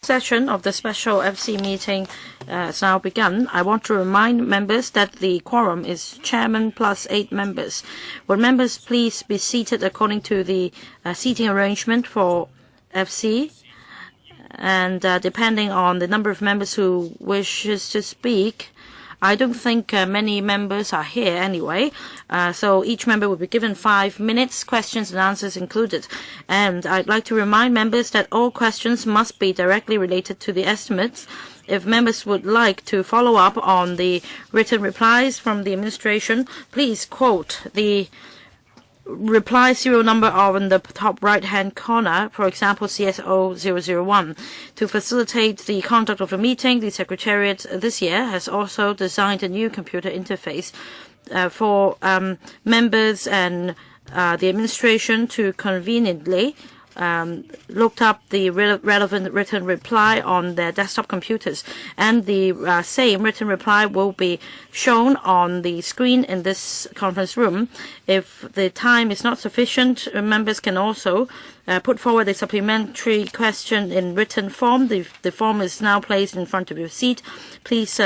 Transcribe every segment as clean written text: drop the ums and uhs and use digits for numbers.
Session of the special FC meeting has now begun. I want to remind members that the quorum is chairman plus 8 members. Will members please be seated according to the seating arrangement for FC? And depending on the number of members who wishes to speak, I don't think many members are here anyway, so each member will be given 5 minutes, questions and answers included. And I'd like to remind members that all questions must be directly related to the estimates. If members would like to follow up on the written replies from the administration, please quote the reply serial number on the top right-hand corner, for example, CSO 001. To facilitate the conduct of the meeting, the Secretariat this year has also designed a new computer interface for members and the administration to conveniently looked up the relevant written reply on their desktop computers, and the same written reply will be shown on the screen in this conference room. If the time is not sufficient, members can also put forward a supplementary question in written form. The form is now placed in front of your seat. Please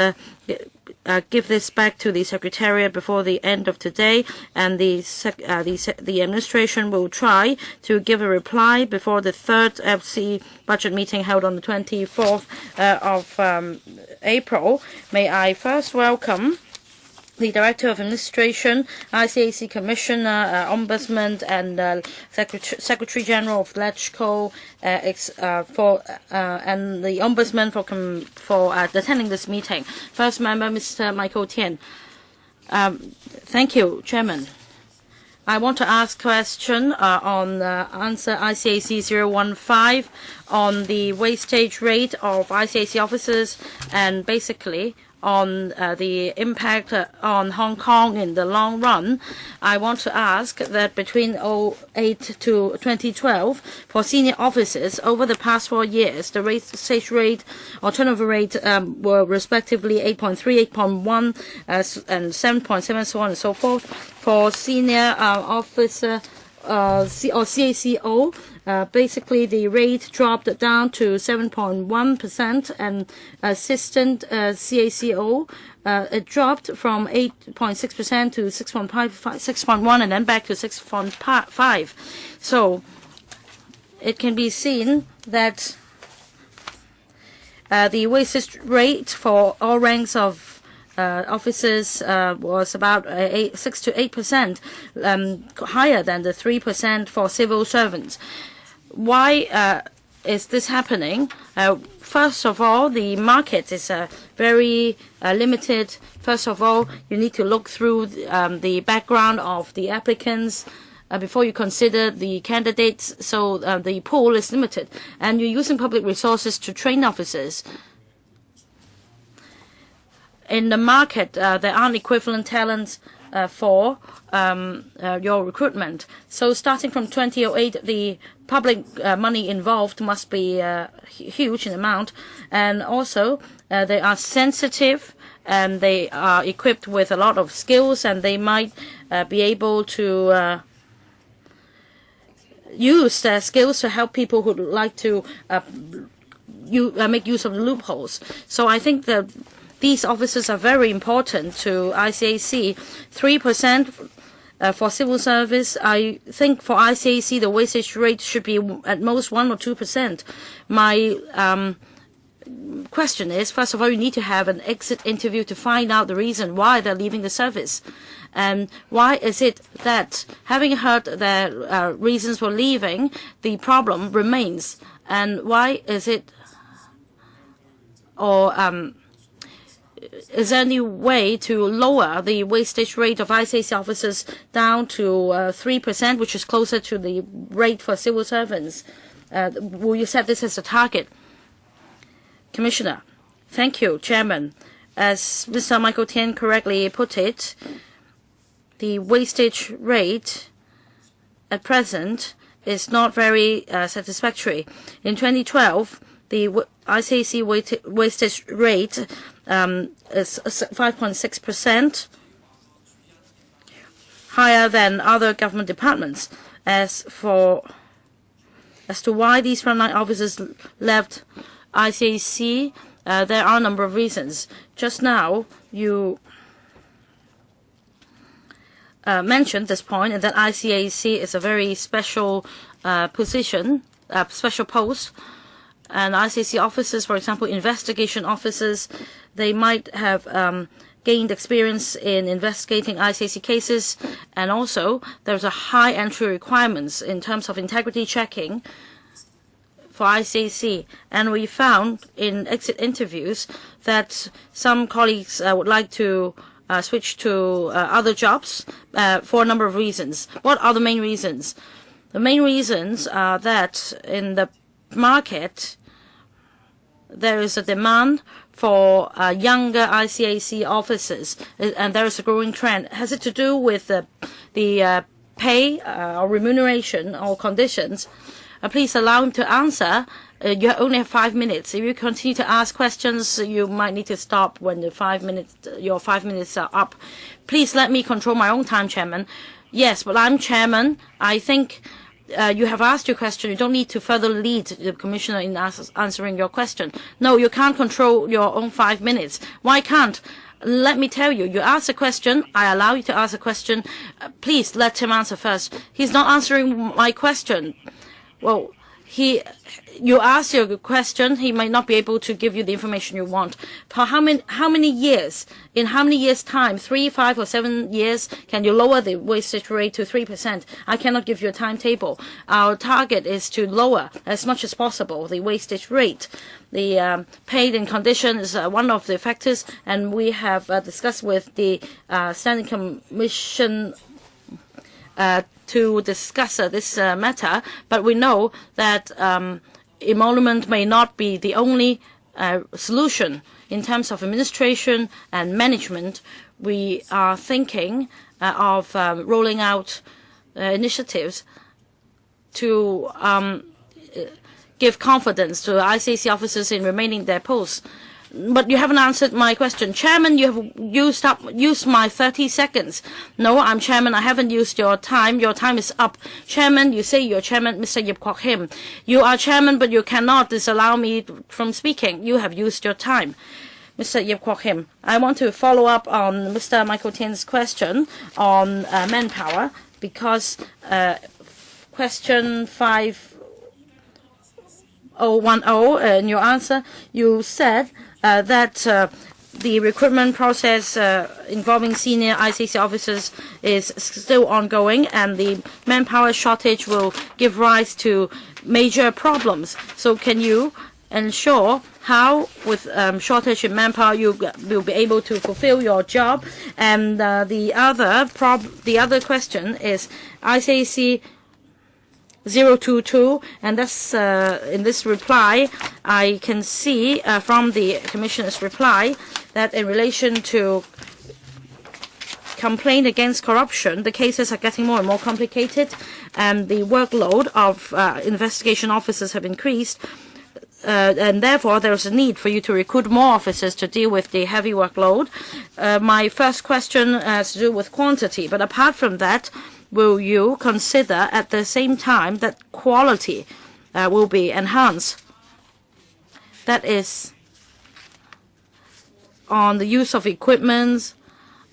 give this back to the Secretariat before the end of today, and the administration will try to give a reply before the third FC budget meeting held on the 24th of April. May I first welcome the Director of Administration, ICAC Commissioner, Ombudsman, and Secretary General of LegCo, and the Ombudsman for attending this meeting. First member, Mr. Michael Tian. Thank you, Chairman. I want to ask a question on answer ICAC 015 on the wastage rate of ICAC officers, and basically on the impact on Hong Kong in the long run. I want to ask that between 2008 to 2012, for senior officers over the past 4 years, the wastage rate or turnover rate were respectively 8.3, 8.1, and 7.7, so on and so forth. For senior officer or CACO, basically the rate dropped down to 7.1%, and assistant CACO, it dropped from 8.6% to 6.1, and then back to 6.5. So it can be seen that the wastage rate for all ranks of officers was about 6 to 8%, higher than the 3% for civil servants. Why is this happening? First of all, the market is very limited. First of all, you need to look through the background of the applicants before you consider the candidates. So the pool is limited, and you're using public resources to train officers. In the market, there aren't equivalent talents for your recruitment. So starting from 2008, the public money involved must be huge in amount, and also they are sensitive, and they are equipped with a lot of skills, and they might be able to use their skills to help people who would like to make use of the loopholes. So I think that these officers are very important to ICAC. 3% for civil service. I think for ICAC the wastage rate should be at most 1 or 2%. My question is, first of all, you need to have an exit interview to find out the reason why they're leaving the service. And why is it that, having heard their reasons for leaving, the problem remains? And why is it, or is there any way to lower the wastage rate of ICAC officers down to 3%, which is closer to the rate for civil servants? Will you set this as a target? Commissioner. Thank you, Chairman. As Mr. Michael Tian correctly put it, the wastage rate at present is not very satisfactory. In 2012, the ICAC wastage rate is 5.6%, higher than other government departments. As to why these frontline officers left ICAC, there are a number of reasons. Just now, you mentioned this point, and that ICAC is a very special position, special post. And ICAC officers, for example, investigation officers, they might have gained experience in investigating ICAC cases, and also there's a high entry requirements in terms of integrity checking for ICAC. And we found in exit interviews that some colleagues would like to switch to other jobs for a number of reasons. What are the main reasons? The main reasons are that in the market there is a demand for younger ICAC officers, and there is a growing trend. Has it to do with the pay or remuneration or conditions? Please allow him to answer. You only have 5 minutes. If you continue to ask questions, you might need to stop when your 5 minutes are up. Please let me control my own time, Chairman. Yes, but I'm Chairman. I think you have asked your question. You don't need to further lead the Commissioner in answering your question. No, you can't control your own 5 minutes. Why can't? Let me tell you, you ask a question, I allow you to ask a question. Please let him answer first. He's not answering my question. Well, you ask your question, he might not be able to give you the information you want. For how many years? In how many years' time? 3, 5, or 7 years? Can you lower the wastage rate to 3%? I cannot give you a timetable. Our target is to lower as much as possible the wastage rate. The paid-in condition is one of the factors, and we have discussed with the Standing Commission to discuss this matter, but we know that emolument may not be the only solution. In terms of administration and management, we are thinking of rolling out initiatives to give confidence to ICAC officers in remaining their posts. But you haven't answered my question. Chairman, you have used my 30 seconds. No, I'm Chairman. I haven't used your time. Your time is up. Chairman, you say you're Chairman, Mr. Yip Kwok Him. You are Chairman, but you cannot disallow me from speaking. You have used your time. Mr. Yip Kwok Him, I want to follow up on Mr. Michael Tian's question on manpower, because question 5010, in your answer, you said that the recruitment process involving senior ICAC officers is still ongoing, and the manpower shortage will give rise to major problems. So can you ensure how, with shortage in manpower, you will be able to fulfill your job? And the other question is ICAC 022, and that's in this reply, I can see from the Commissioner's reply that in relation to complaint against corruption, the cases are getting more and more complicated, and the workload of investigation officers have increased, and therefore there is a need for you to recruit more officers to deal with the heavy workload. My first question has to do with quantity, but apart from that, will you consider at the same time that quality will be enhanced? That is, on the use of equipment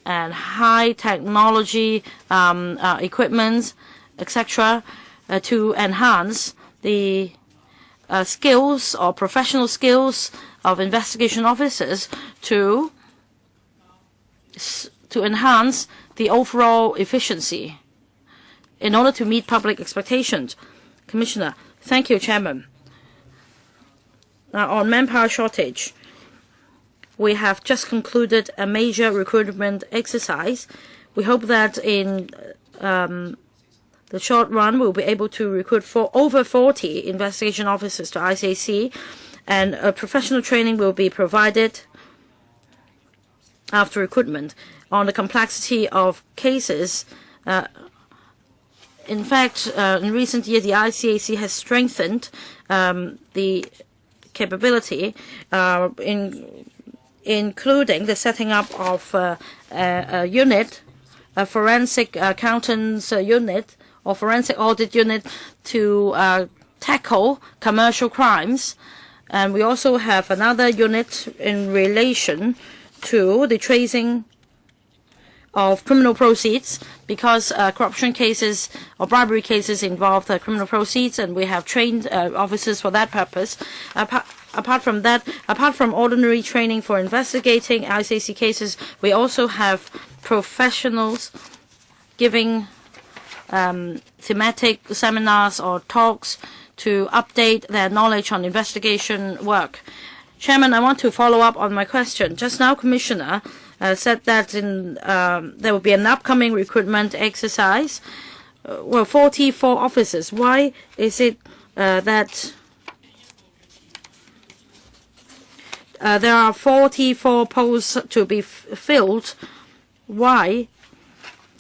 and high technology equipment, etc., to enhance the skills or professional skills of investigation officers to enhance the overall efficiency in order to meet public expectations. Commissioner, thank you, Chairman. Now, on manpower shortage, we have just concluded a major recruitment exercise. We hope that in the short run, we'll be able to recruit over 40 investigation officers to ICAC, and professional training will be provided after recruitment on the complexity of cases. In fact, in recent years, the ICAC has strengthened the capability, including the setting up of a unit, a forensic accountants unit or forensic audit unit to tackle commercial crimes. And we also have another unit in relation to the tracing of criminal proceeds, because corruption cases or bribery cases involve criminal proceeds, and we have trained officers for that purpose. Apart from that, apart from ordinary training for investigating ICAC cases, we also have professionals giving thematic seminars or talks to update their knowledge on investigation work. Chairman, I want to follow up on my question. Just now, Commissioner said that there will be an upcoming recruitment exercise. 44 officers. Why is it that there are 44 posts to be filled? Why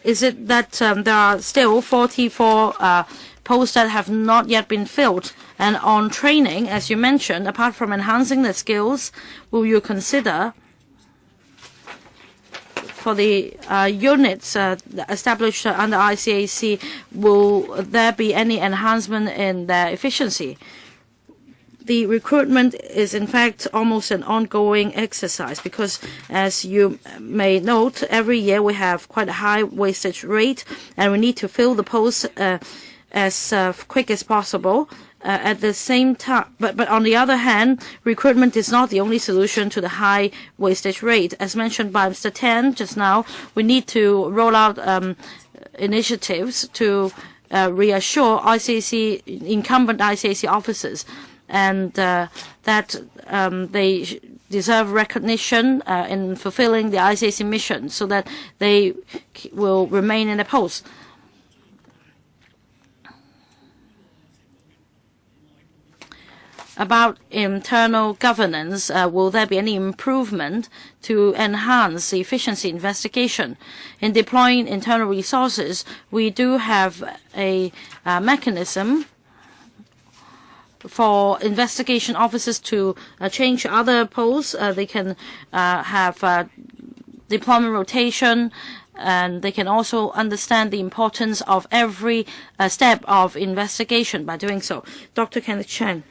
is it that there are still 44 posts that have not yet been filled? And on training, as you mentioned, apart from enhancing the skills, will you consider for the units established under ICAC, will there be any enhancement in their efficiency? The recruitment is in fact almost an ongoing exercise because, as you may note, every year we have quite a high wastage rate and we need to fill the posts as quick as possible. At the same time, but on the other hand, recruitment is not the only solution to the high wastage rate. As mentioned by Mr. Tan just now, we need to roll out initiatives to reassure incumbent ICAC officers and that they deserve recognition in fulfilling the ICAC mission so that they will remain in their posts. About internal governance, will there be any improvement to enhance the efficiency investigation? In deploying internal resources, we do have a mechanism for investigation officers to change other posts. They can have deployment rotation, and they can also understand the importance of every step of investigation by doing so. Dr. Kenneth Chen.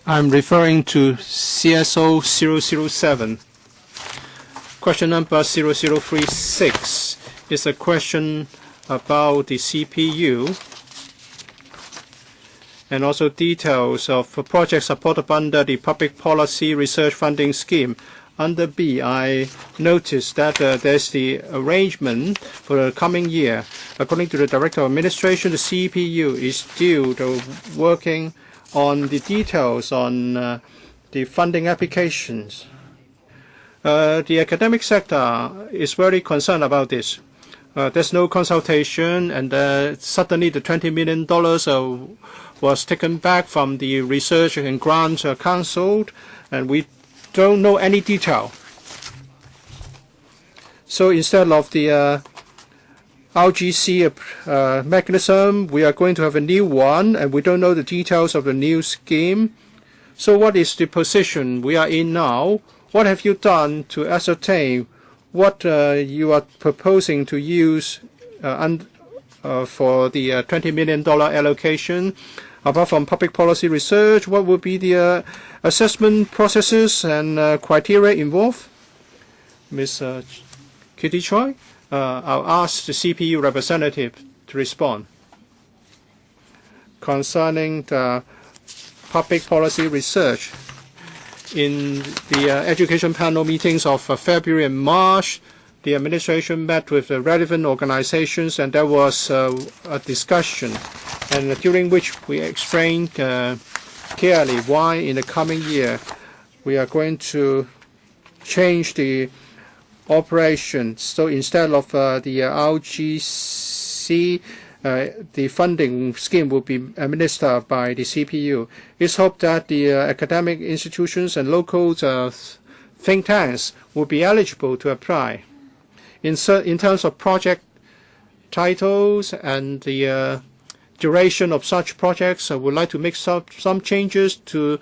I'm referring to CSO 007. Question number 0036 is a question about the CPU and also details of projects supported under the Public Policy Research Funding Scheme. Under B, I noticed that there's the arrangement for the coming year. According to the Director of Administration, the CPU is still working on the details on the funding applications. The academic sector is very concerned about this. There's no consultation, and suddenly the $20 million was taken back from the Research and Grants Council, and we don't know any detail. So instead of the RGC mechanism, we are going to have a new one, and we don't know the details of the new scheme. So what is the position we are in now? What have you done to ascertain what you are proposing to use for the $20 million allocation? Apart from public policy research, what will be the assessment processes and criteria involved? Ms. Kitty Choi? I'll ask the CPU representative to respond. Concerning the public policy research, in the education panel meetings of February and March, the administration met with the relevant organizations, and there was a discussion, and during which we explained clearly why in the coming year we are going to change the operations. So instead of the RGC, the funding scheme will be administered by the CPU. It's hoped that the academic institutions and local think tanks will be eligible to apply. In terms of project titles and the duration of such projects, I would like to make some changes to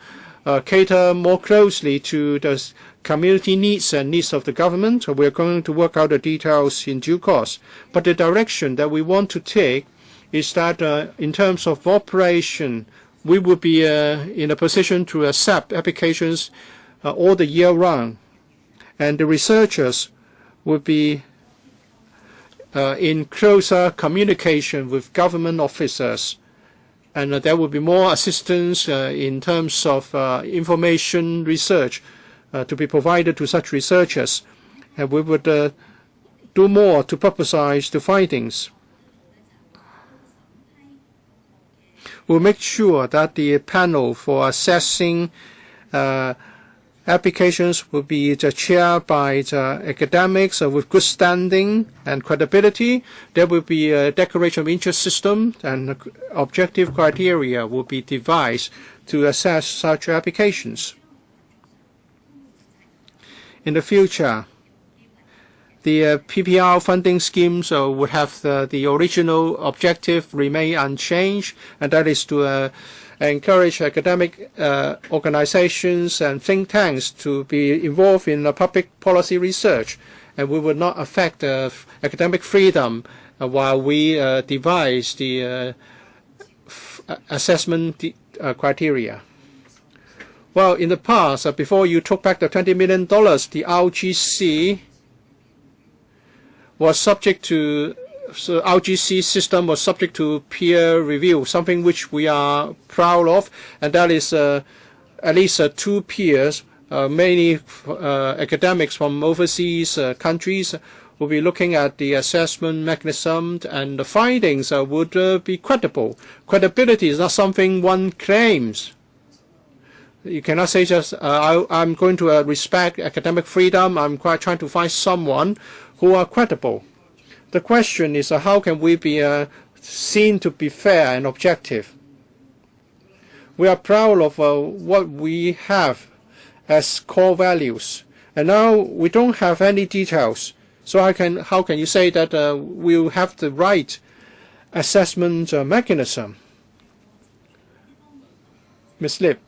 cater more closely to the community needs and needs of the government. We are going to work out the details in due course. But the direction that we want to take is that in terms of operation, we would be in a position to accept applications all the year round, and the researchers would be in closer communication with government officers, and there will be more assistance in terms of information research to be provided to such researchers, and we would do more to publicize the findings. We'll make sure that the panel for assessing applications will be chaired by the academics with good standing and credibility. There will be a declaration of interest system, and objective criteria will be devised to assess such applications. In the future, the PPR funding schemes would have the original objective remain unchanged, and that is to encourage academic organizations and think tanks to be involved in public policy research, and we will not affect academic freedom while we devise the assessment criteria. Well, in the past, before you took back the $20 million, the RGC was subject to, so RGC system was subject to peer review, something which we are proud of, and that is at least 2 peers, many academics from overseas countries, will be looking at the assessment mechanism, and the findings would be credible. Credibility is not something one claims. You cannot say just, I'm going to respect academic freedom, I'm quite trying to find someone who are credible. The question is how can we be seen to be fair and objective? We are proud of what we have as core values, and now we don't have any details. So how can you say that we'll have the right assessment mechanism? Ms. Lip.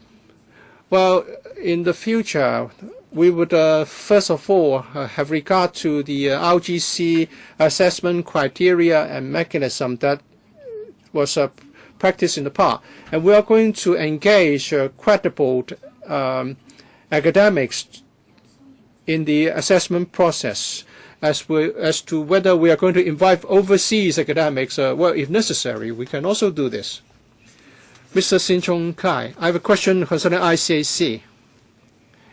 Well, in the future, we would first of all have regard to the RGC assessment criteria and mechanism that was practiced in the past. And we are going to engage credible academics in the assessment process as to whether we are going to invite overseas academics. Well, if necessary, we can also do this. Mr. Sin Chung Kai, I have a question concerning ICAC.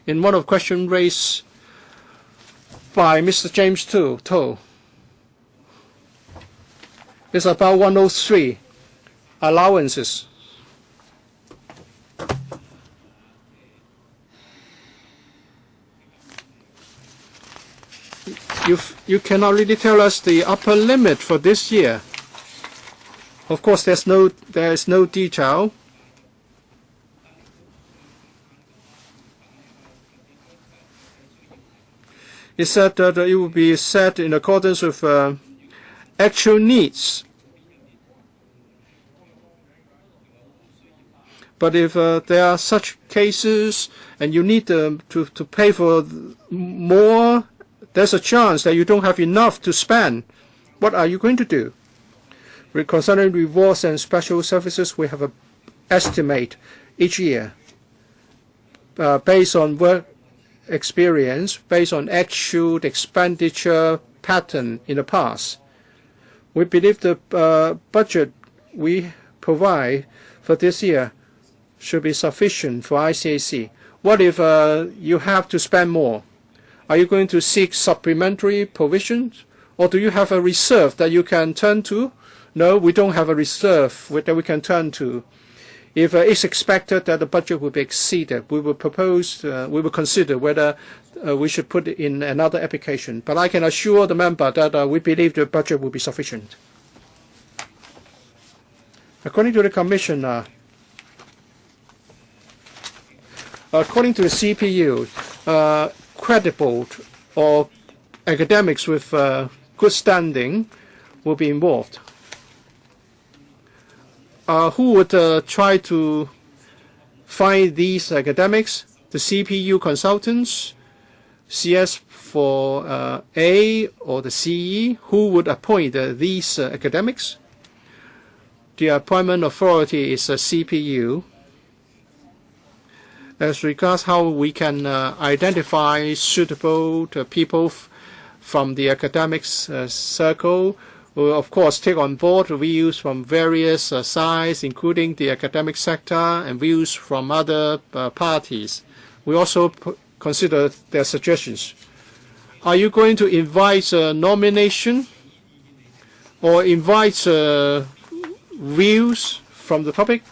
In one of the questions raised by Mr. James Toh, it's about 103 allowances. You cannot really tell us the upper limit for this year. Of course, there is no detail. It said that it will be set in accordance with actual needs. But if there are such cases and you need to pay for more, there's a chance that you don't have enough to spend. What are you going to do? Concerning rewards and special services, we have an estimate each year based on work experience, based on actual expenditure pattern in the past. We believe the budget we provide for this year should be sufficient for ICAC. What if you have to spend more? Are you going to seek supplementary provisions, or do you have a reserve that you can turn to? No, we don't have a reserve that we can turn to. If it's expected that the budget will be exceeded, we will consider whether we should put it in another application. But I can assure the member that we believe the budget will be sufficient. According to the Commissioner, according to the CPU, credible or academics with good standing will be involved. Who would try to find these academics? The CPU consultants, CS for A or the CE? Who would appoint these academics? The appointment authority is a CPU. As regards how we can identify suitable people from the academics circle, we will of course take on board views from various sides, including the academic sector, and views from other parties. We also consider their suggestions. Are you going to invite a nomination or invite views from the public?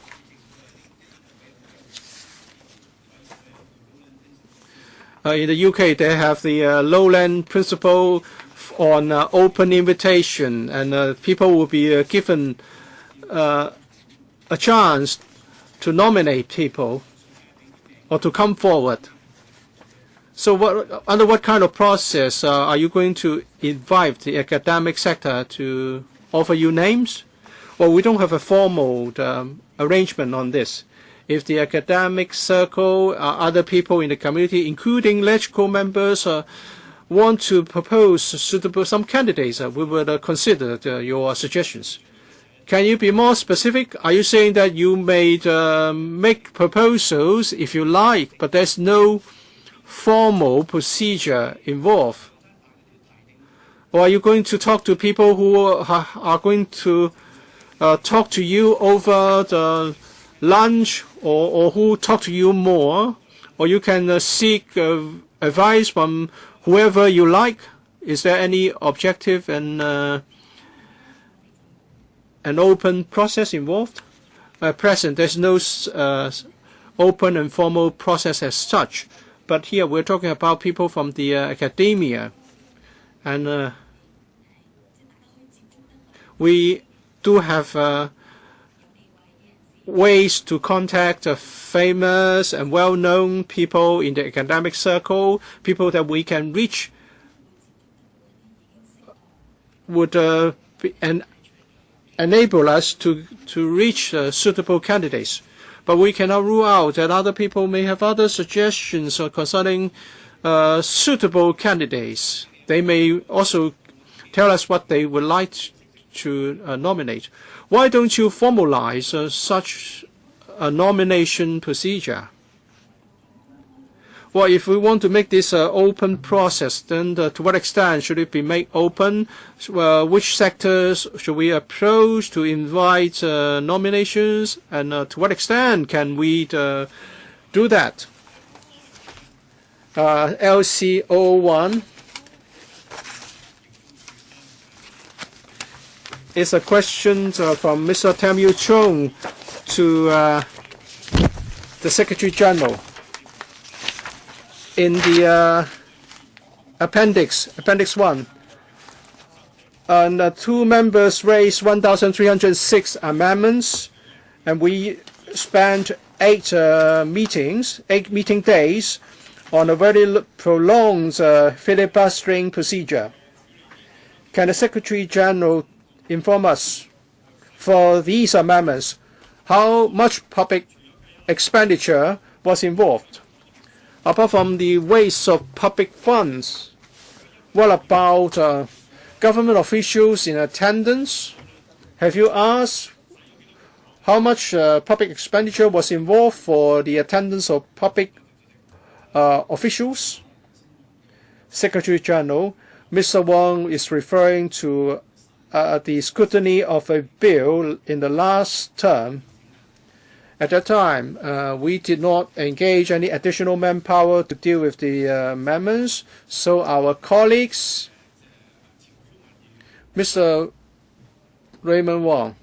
In the UK, they have the lowland principle on open invitation, and people will be given a chance to nominate people or to come forward. So under what kind of process are you going to invite the academic sector to offer you names? Well, we don't have a formal arrangement on this. If the academic circle, other people in the community, including electrical members, want to propose some candidates, we will consider your suggestions. Can you be more specific? Are you saying that you may make proposals if you like, but there's no formal procedure involved? Or are you going to talk to people who are going to talk to you over the lunch, or who talk to you more? Or you can seek advice from whoever you like? Is there any objective and an open process involved? At present, there's no open and formal process as such. But here we're talking about people from the academia. And we do have ways to contact famous and well-known people in the academic circle, people that we can reach would enable us to reach suitable candidates. But we cannot rule out that other people may have other suggestions concerning suitable candidates. They may also tell us what they would like to nominate. Why don't you formalize such a nomination procedure? Well, if we want to make this an open process, then to what extent should it be made open? Which sectors should we approach to invite nominations? And to what extent can we do that? LC01 is a question from Mr. Tamu Chung to the Secretary General. In the Appendix 1, and two members raised 1,306 amendments, and we spent 8 meeting days on a very prolonged filibustering procedure. Can the Secretary General inform us, for these amendments, how much public expenditure was involved? Apart from the waste of public funds, what about government officials in attendance? Have you asked how much public expenditure was involved for the attendance of public officials? Secretary General, Mr. Wong is referring to the scrutiny of a bill in the last term. At that time, we did not engage any additional manpower to deal with the amendments, so our colleagues, Mr. Raymond Wong,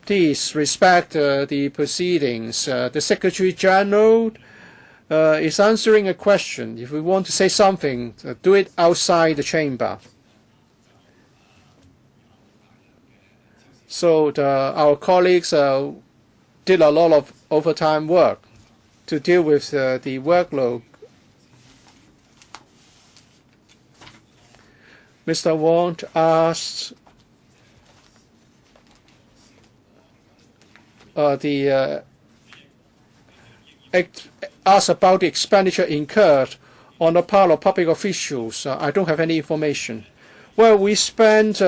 please respect the proceedings. The Secretary General is answering a question. If we want to say something, do it outside the chamber. So our colleagues did a lot of overtime work to deal with the workload. Mr. Wong asked asked about the expenditure incurred on the part of public officials. I don't have any information. Well, we spent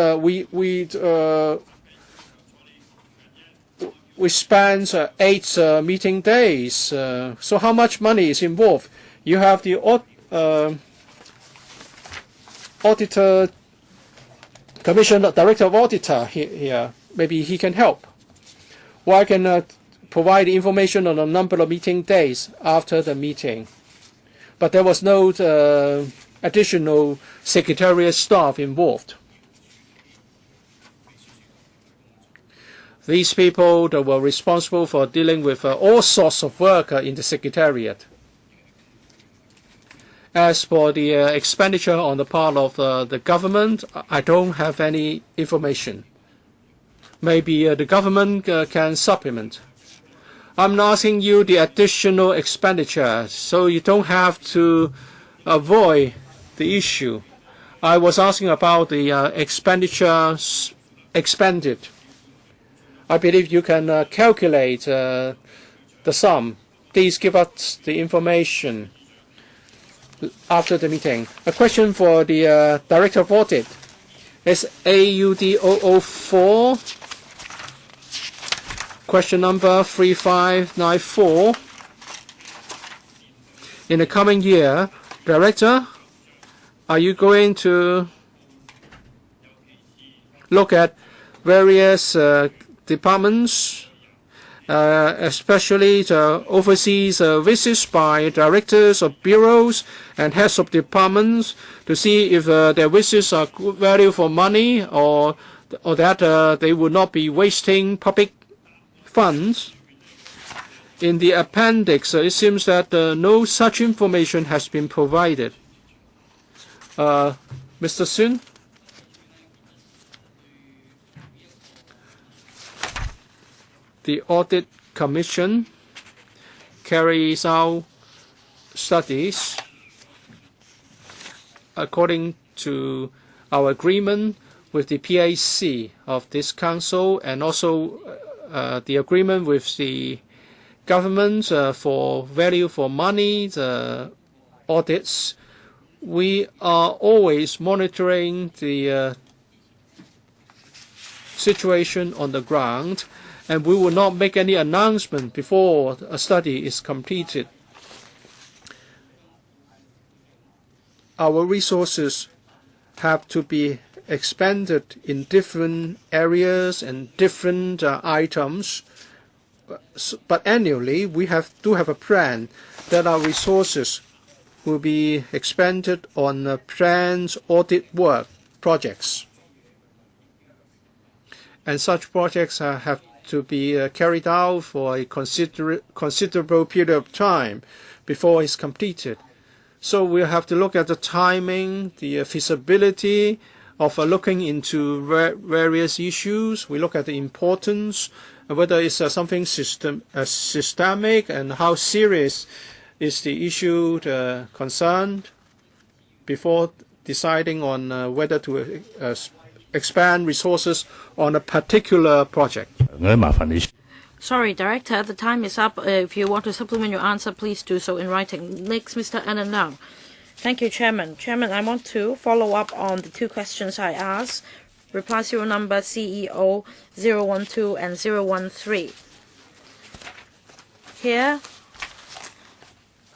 we spent 8 meeting days. So how much money is involved? You have the auditor, commissioner, director of auditor here. Maybe he can help. Or I can provide information on the number of meeting days after the meeting. But there was no additional secretariat staff involved. These people that were responsible for dealing with all sorts of work in the Secretariat. As for the expenditure on the part of the government, I don't have any information. Maybe the government can supplement. I'm asking you the additional expenditure, so you don't have to avoid the issue. I was asking about the expenditure expended. I believe you can calculate the sum. Please give us the information after the meeting. A question for the Director of Audit. It's AUD 004, question number 3594. In the coming year, Director, are you going to look at various departments, especially the overseas visits by directors of bureaus and heads of departments to see if their visits are good value for money or that they would not be wasting public funds? In the appendix, it seems that no such information has been provided. Mr. Sun? The Audit Commission carries out studies according to our agreement with the PAC of this council and also the agreement with the government for value for money, the audits. We are always monitoring the situation on the ground, and we will not make any announcement before a study is completed. Our resources have to be expended in different areas and different items, but annually we do have a plan that our resources will be expended on planned audit work projects. And such projects have to be carried out for a considerable period of time before it's completed. So we'll have to look at the timing, the feasibility of looking into various issues. We look at the importance, whether it's something systemic and how serious is the issue concerned before deciding on whether to expand resources on a particular project. Sorry, Director, the time is up. If you want to supplement your answer, please do so in writing. Next, Mr. Allen Lau. Thank you, Chairman. Chairman, I want to follow up on the two questions I asked. Reply serial number CEO 012 and 013. Here,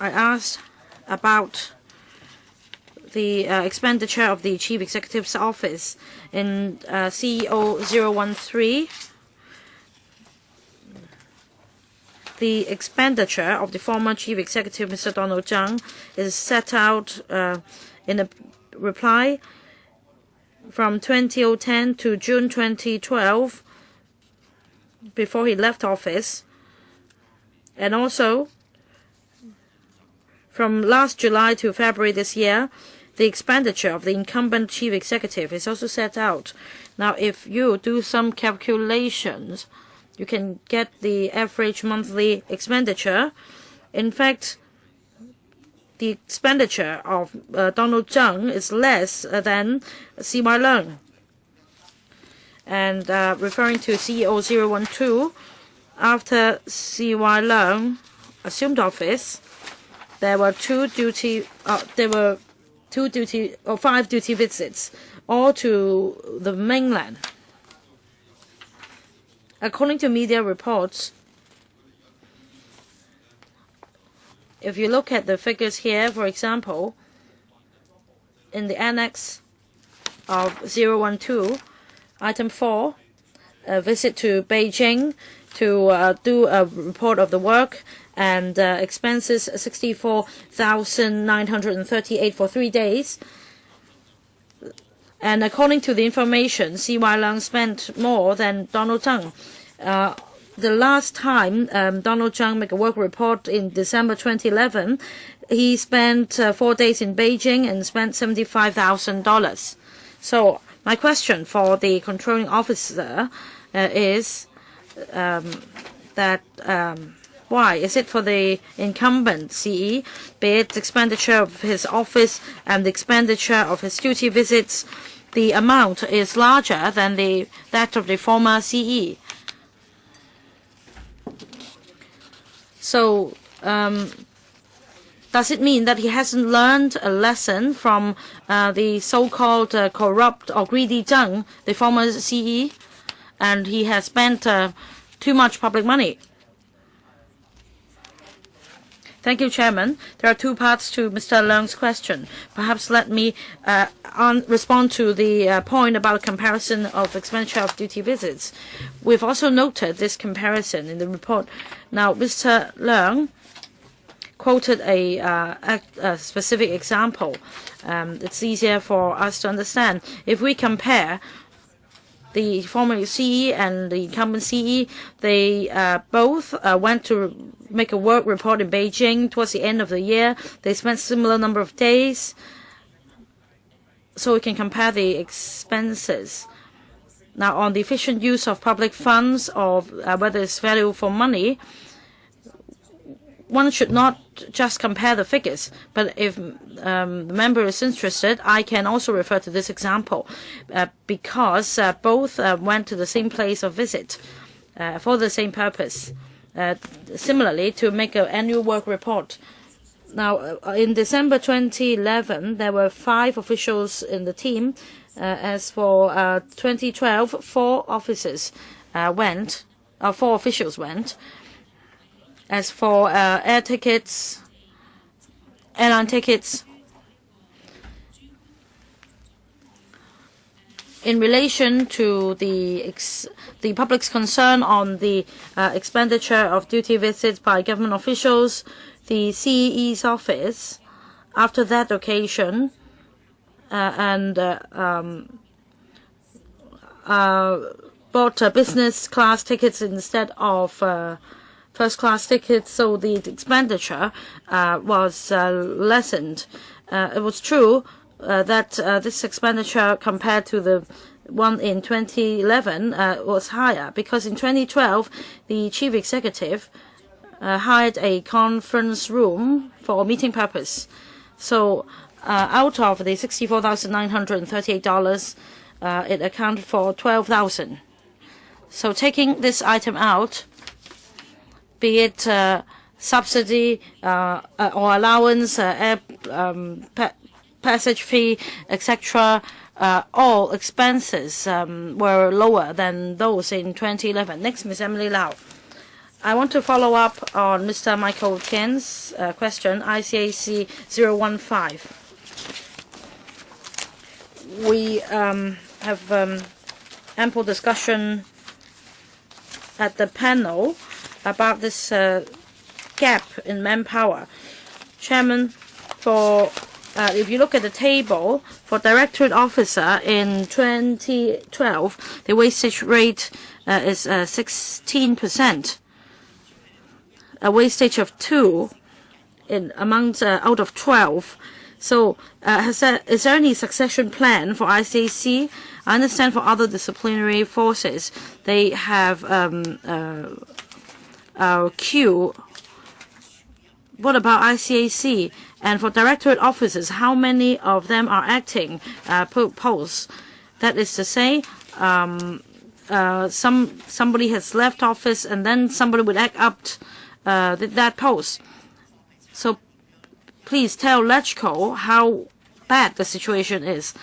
I asked about the expenditure of the Chief Executive's office. In CEO 013, the expenditure of the former Chief Executive, Mr. Donald Tsang, is set out in a reply from 2010 to June 2012, before he left office, and also from last July to February this year, the expenditure of the incumbent Chief Executive is also set out. Now, if you do some calculations, you can get the average monthly expenditure. In fact, the expenditure of Donald Tsang is less than CY Leung. And referring to CEO 012, after CY Leung assumed office, there were 5 duty visits, all to the mainland. According to media reports, if you look at the figures here, for example, in the annex of 012, item 4, a visit to Beijing to do a report of the work and expenses 64,938 for 3 days. And according to the information, C.Y. Leung spent more than Donald Tsang. The last time Donald Tsang made a work report in December 2011, he spent 4 days in Beijing and spent $75,000. So my question for the controlling officer is why? Is it for the incumbent CE, be it expenditure of his office and the expenditure of his duty visits, the amount is larger than that of the former CE? So does it mean that he hasn't learned a lesson from the so-called corrupt or greedy Zheng, the former CE, and he has spent too much public money? Thank you, Chairman. There are two parts to Mr. Leung's question. Perhaps let me respond to the point about comparison of expenditure of duty visits. We've also noted this comparison in the report. Now, Mr. Leung quoted a specific example. It's easier for us to understand. If we compare the former CE and the incumbent CE, they both went to make a work report in Beijing towards the end of the year. They spent similar number of days, so we can compare the expenses. Now, on the efficient use of public funds or whether it's value for money, one should not just compare the figures, but if the member is interested, I can also refer to this example because both went to the same place of visit for the same purpose. Similarly, to make an annual work report. Now, in December 2011, there were 5 officials in the team. As for 2012, 4 officers went, 4 officials went. As for airline tickets, in relation to the public's concern on the expenditure of duty visits by government officials, the CE's office, after that occasion, bought business class tickets instead of first-class tickets, so the expenditure was lessened. It was true that this expenditure compared to the one in 2011 was higher because in 2012 the chief executive hired a conference room for meeting purpose. So out of the $64,938, it accounted for $12,000. So taking this item out, be it subsidy or allowance, passage fee, etc., all expenses were lower than those in 2011. Next, Ms. Emily Lau. I want to follow up on Mr. Michael Tian's question, ICAC 015. We have ample discussion at the panel about this gap in manpower. Chairman, for if you look at the table, for Directorate Officer in 2012, the wastage rate is 16%. A wastage of 2 out of 12. So is there any succession plan for ICAC? I understand for other disciplinary forces, they have queue. What about ICAC? And for directorate officers, how many of them are acting posts? That is to say, somebody has left office and then somebody would act up that post. So please tell LegCo how bad the situation is.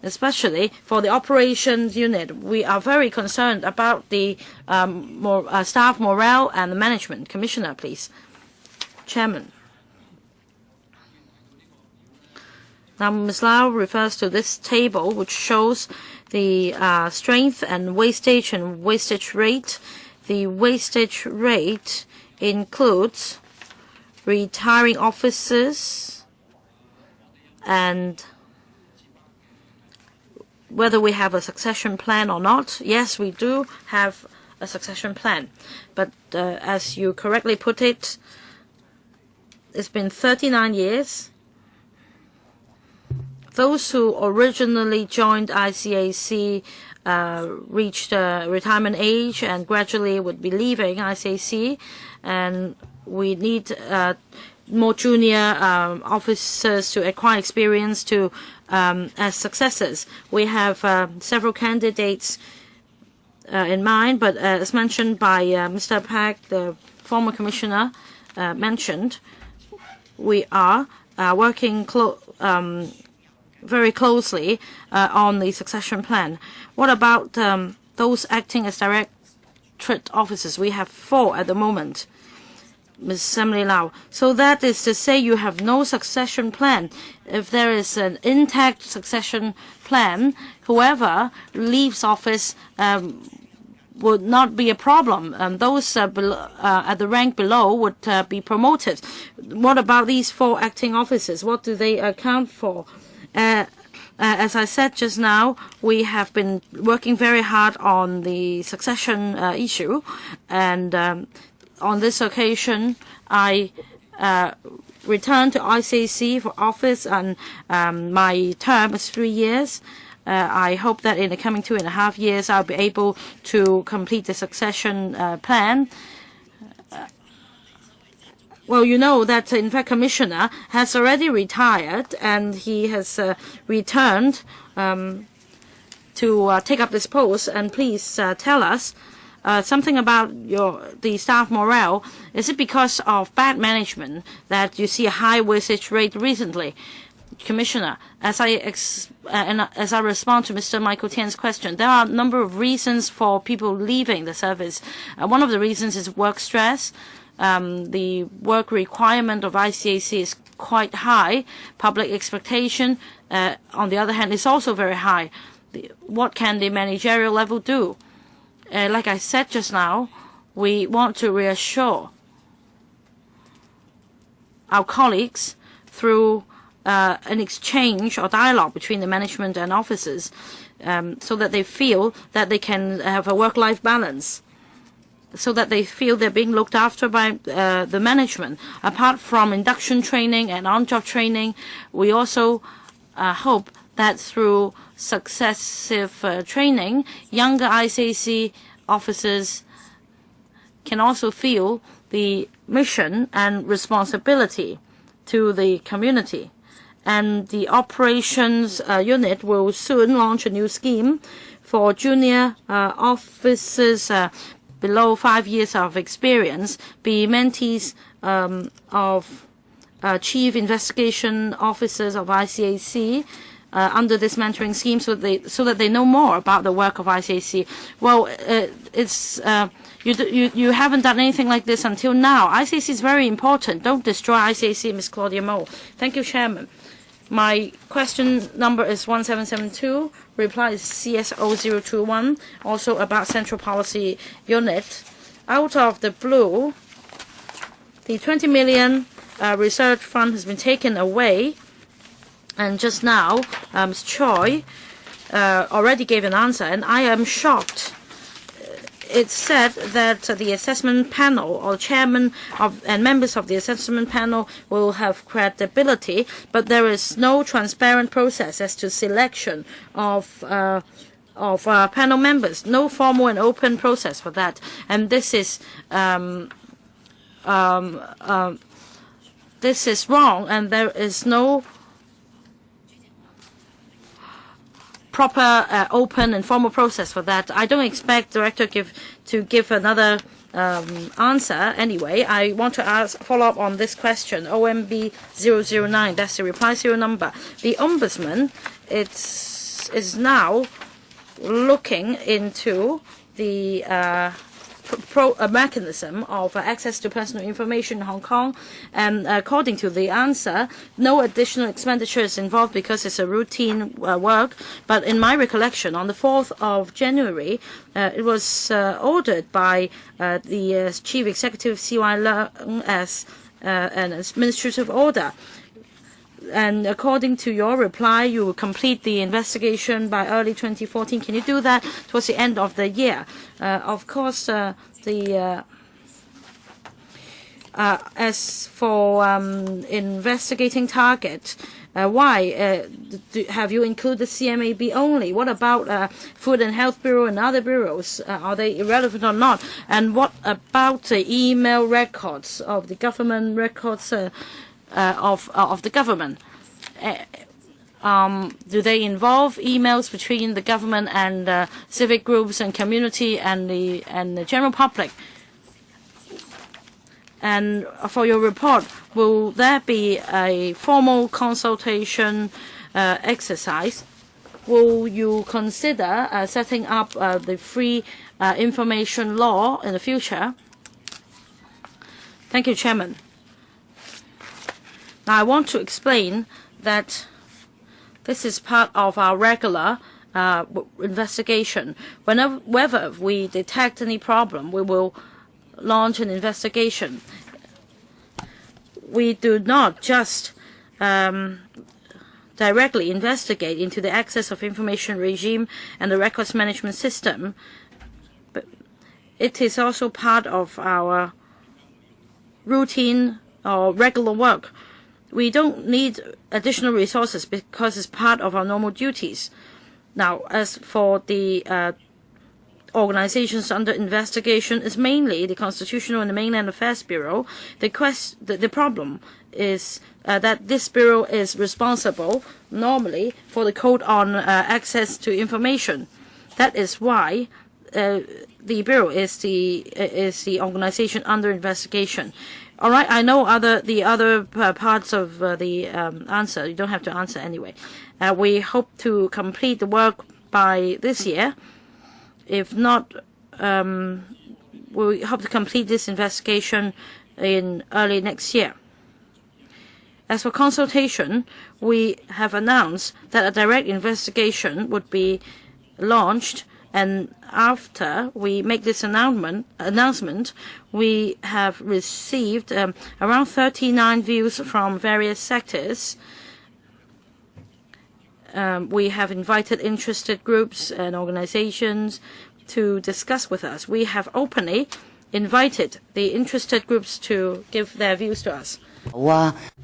especially for the operations unit. We are very concerned about the staff morale and the management. Commissioner, please. Chairman. Now, Ms. Lau refers to this table, which shows the strength and wastage rate. The wastage rate includes retiring officers and whether we have a succession plan or not. Yes, we do have a succession plan. But as you correctly put it, it's been 39 years. Those who originally joined ICAC reached retirement age and gradually would be leaving ICAC, and we need more junior officers to acquire experience to as successors. We have several candidates in mind, but as mentioned by Mr. Pak, the former commissioner, mentioned, we are working very closely on the succession plan. What about those acting as directorate officers? We have 4 at the moment, Ms. Emily Lau. So that is to say you have no succession plan. If there is an intact succession plan, whoever leaves office would not be a problem. Those at the rank below would be promoted. What about these 4 acting officers? What do they account for? As I said just now, we have been working very hard on the succession issue, and on this occasion, I returned to ICAC for office, and my term is 3 years. I hope that in the coming 2.5 years, I'll be able to complete the succession plan. Well, you know that, in fact, Commissioner has already retired, and he has returned to take up this post. And please tell us something about the staff morale. Is it because of bad management that you see a high wastage rate recently? Commissioner, as I respond to Mr. Michael Tian's question, there are a number of reasons for people leaving the service. One of the reasons is work stress. The work requirement of ICAC is quite high. Public expectation, on the other hand, is also very high. What can the managerial level do? Like I said just now, we want to reassure our colleagues through an exchange or dialogue between the management and officers, so that they feel that they can have a work-life balance, so that they feel they're being looked after by the management. Apart from induction training and on-job training, we also hope that through successive training, younger ICAC officers can also feel the mission and responsibility to the community. And the operations unit will soon launch a new scheme for junior officers below 5 years of experience, be mentees of chief investigation officers of ICAC under this mentoring scheme, so that they know more about the work of ICAC. Well, you haven't done anything like this until now. ICAC is very important. Don't destroy ICAC, Ms. Claudia Mo. Thank you, Chairman. My question number is 1772. Reply is CSO021, also about Central Policy Unit. Out of the blue, the 20 million research fund has been taken away, and just now, Ms. Choi already gave an answer, and I am shocked. It said that the assessment panel or chairman and members of the assessment panel will have credibility, but there is no transparent process as to selection of panel members. No formal and open process for that, and this is wrong, and there is no proper open and formal process for that. I don't expect director to give another answer. Anyway, I want to follow up on this question. OMB 009, that's the reply serial number. The Ombudsman, it's Office is now looking into the mechanism of access to personal information in Hong Kong, and according to the answer, no additional expenditure is involved because it's a routine work. But in my recollection, on the 4th of January, it was ordered by the Chief Executive C.Y. Leung as an administrative order. And according to your reply, you will complete the investigation by early 2014. Can you do that towards the end of the year? Of course, as for investigating target, why have you included CMAB only? What about Food and Health Bureau and other bureaus? Are they irrelevant or not? And what about the email records of the government records of the government? Do they involve emails between the government and civic groups and community and the general public? And for your report, will there be a formal consultation exercise? Will you consider setting up the free information law in the future? Thank you, Chairman. Now, I want to explain that this is part of our regular investigation. Whenever we detect any problem, we will launch an investigation. We do not just directly investigate into the access of information regime and the records management system, but it is also part of our routine or regular work. We don't need additional resources because it's part of our normal duties. Now, as for the organizations under investigation, it's mainly the Constitutional and the Mainland Affairs Bureau. The problem is that this bureau is responsible normally for the Code on Access to Information. That is why the bureau is the organization under investigation. All right, I know the other parts of the answer. You don't have to answer anyway. We hope to complete the work by this year. If not, we hope to complete this investigation in early next year. As for consultation, we have announced that a direct investigation would be launched. And after we make this announcement, we have received around 39 views from various sectors. We have invited interested groups and organizations to discuss with us. We have openly invited the interested groups to give their views to us.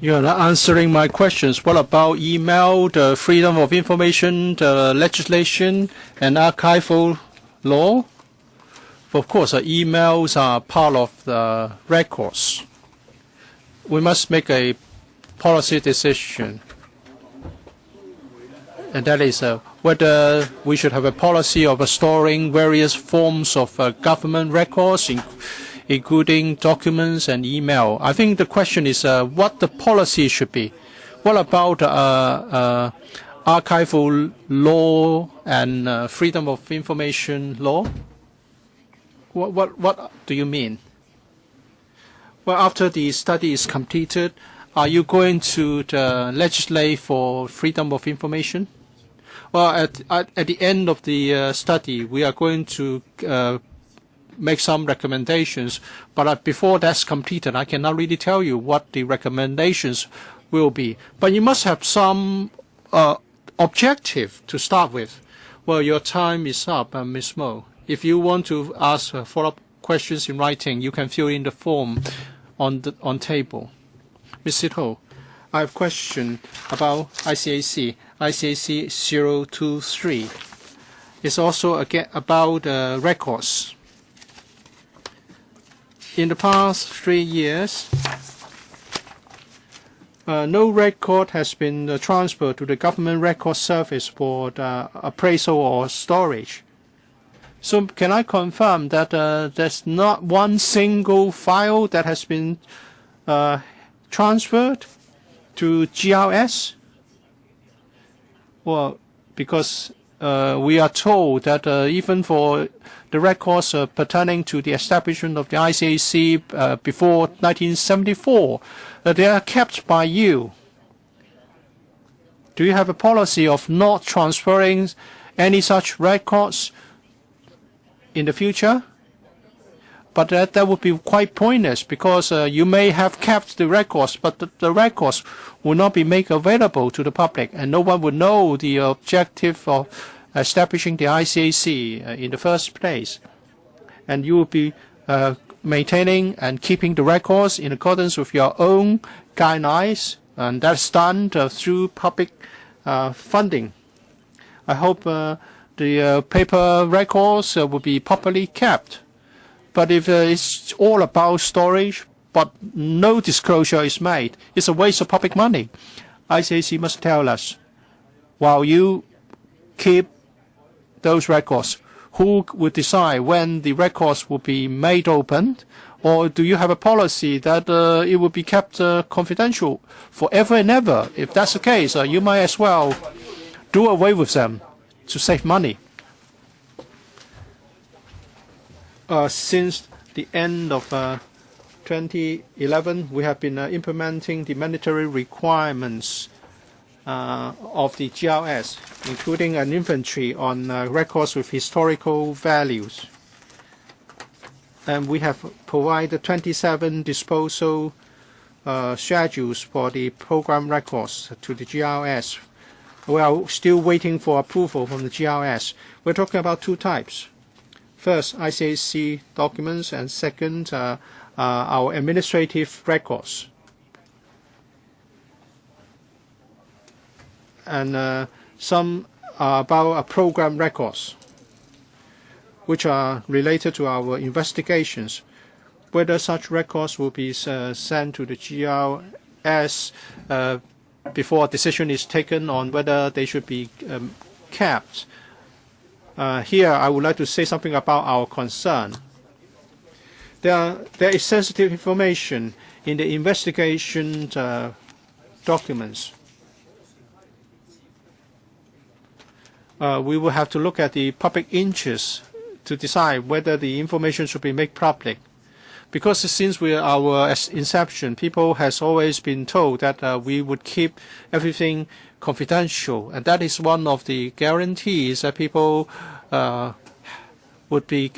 You're not answering my questions. What about email, the freedom of information, the legislation, and archival law? Of course, emails are part of the records. We must make a policy decision. And that is whether we should have a policy of storing various forms of government records, including documents and email. I think the question is what the policy should be. What about archival law and freedom of information law? What do you mean? Well, after the study is completed, are you going to legislate for freedom of information? Well, at the end of the study, we are going to make some recommendations, but before that's completed, I cannot really tell you what the recommendations will be. But you must have some objective to start with. Well, your time is up, Ms. Mo. If you want to ask follow-up questions in writing, you can fill in the form on table. Ms. Sito, I have a question about ICAC 023. It's also again about records. In the past 3 years, no record has been transferred to the Government Record Service for the appraisal or storage. So can I confirm that there's not one single file that has been transferred to GRS? Well, because we are told that even for the records pertaining to the establishment of the ICAC before 1974, they are kept by you. Do you have a policy of not transferring any such records in the future? But that would be quite pointless, because you may have kept the records, but the records will not be made available to the public, and no one would know the objective of establishing the ICAC in the first place. And you will be maintaining and keeping the records in accordance with your own guidelines, and that's done through public funding. I hope the paper records will be properly kept. But if it's all about storage, but no disclosure is made, it's a waste of public money. ICAC must tell us, while you keep those records, who will decide when the records will be made open? Or do you have a policy that it will be kept confidential forever and ever? If that's the case, you might as well do away with them to save money. Since the end of 2011, we have been implementing the mandatory requirements of the GRS, including an inventory on records with historical values. And we have provided 27 disposal schedules for the program records to the GRS. We are still waiting for approval from the GRS. We're talking about two types. First, ICAC documents, and second, our administrative records. And some are about program records, which are related to our investigations. Whether such records will be sent to the GRS before a decision is taken on whether they should be kept. Here, I would like to say something about our concern. There is sensitive information in the investigation documents. We will have to look at the public interest to decide whether the information should be made public. Because since our inception, people has always been told that we would keep everything confidential, and that is one of the guarantees that people would be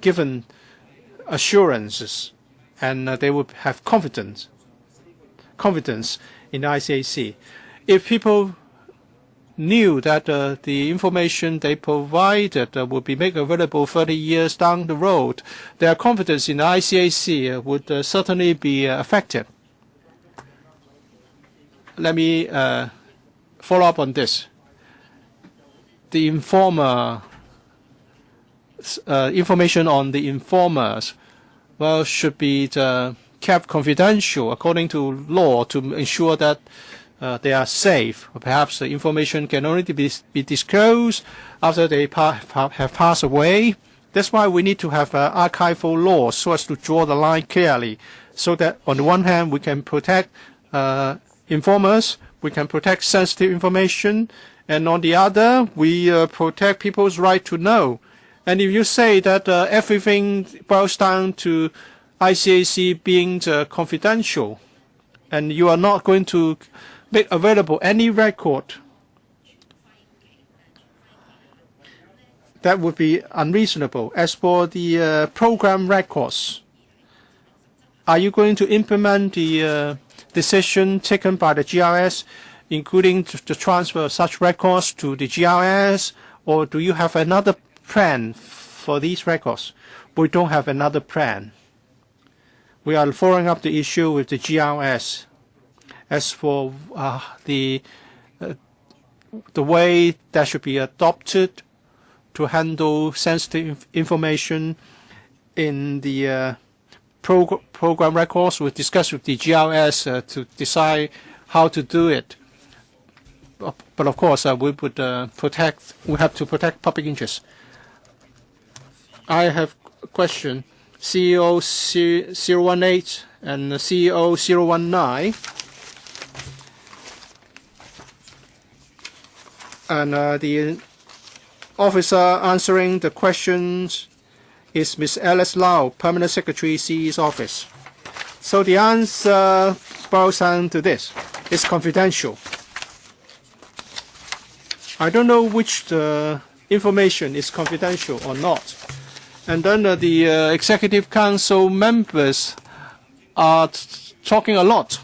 given assurances, and they would have confidence in the ICAC. If people knew that the information they provided would be made available 30 years down the road, their confidence in the ICAC would certainly be affected. Let me follow up on this. The informer, information on the informers, well, should be kept confidential according to law to ensure that they are safe. Perhaps the information can only be disclosed after they have passed away. That's why we need to have archival laws so as to draw the line clearly, so that on the one hand we can protect informers, we can protect sensitive information, and on the other we protect people's right to know. And if you say that everything boils down to ICAC being confidential, and you are not going to make available any record, that would be unreasonable. As for the program records, are you going to implement the decision taken by the GRS, including the transfer of such records to the GRS, or do you have another plan for these records? We don't have another plan. We are following up the issue with the GRS. As for the way that should be adopted to handle sensitive information in the program records, we discuss with the GRS to decide how to do it. But of course, we have to protect public interest. I have a question. CEO 018 and CEO 019. And the officer answering the questions is Ms. Alice Lau, Permanent Secretary, CE's office. So the answer boils down to this. It's confidential. I don't know which information is confidential or not. And then the Executive Council members are talking a lot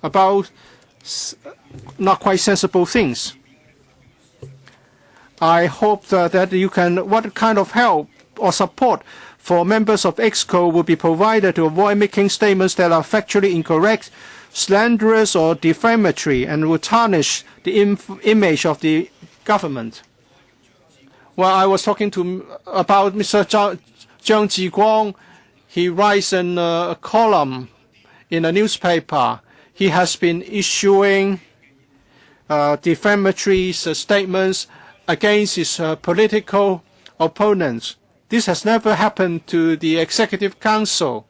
about not quite sensible things. I hope that you can, what kind of help or support for members of EXCO will be provided to avoid making statements that are factually incorrect, slanderous or defamatory, and will tarnish the image of the government. Well, I was talking about Mr. Zhang Jiguang. He writes in a column in a newspaper. He has been issuing defamatory statements against his political opponents. This has never happened to the Executive Council,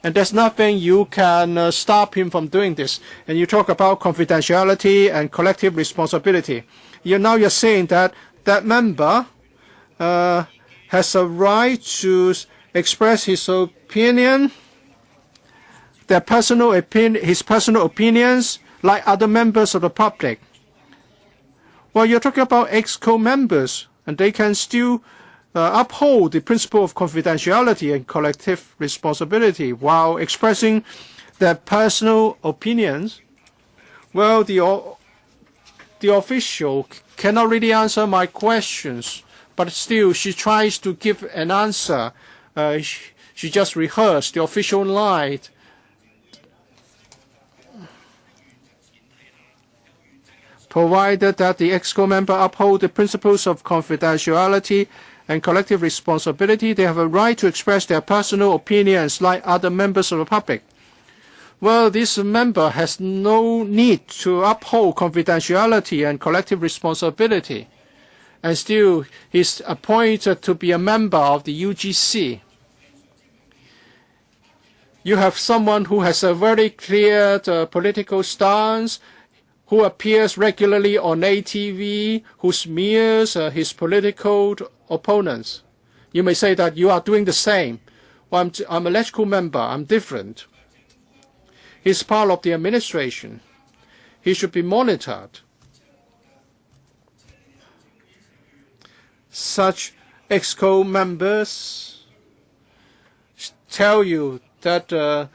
and there's nothing you can stop him from doing this. And you talk about confidentiality and collective responsibility. Now you're saying that that member has a right to express his opinion, his personal opinions, like other members of the public. Well, you're talking about EXCO members, and they can still uphold the principle of confidentiality and collective responsibility while expressing their personal opinions. Well, the official cannot really answer my questions, but still she tries to give an answer. She just rehearsed the official line. Provided that the EXCO member uphold the principles of confidentiality and collective responsibility, they have a right to express their personal opinions like other members of the public. Well, this member has no need to uphold confidentiality and collective responsibility, and still he's appointed to be a member of the UGC. You have someone who has a very clear political stance, who appears regularly on ATV, who smears his political opponents. You may say that you are doing the same. Well, I'm a electoral member. I'm different. He's part of the administration. He should be monitored. Such EXCO members tell you that the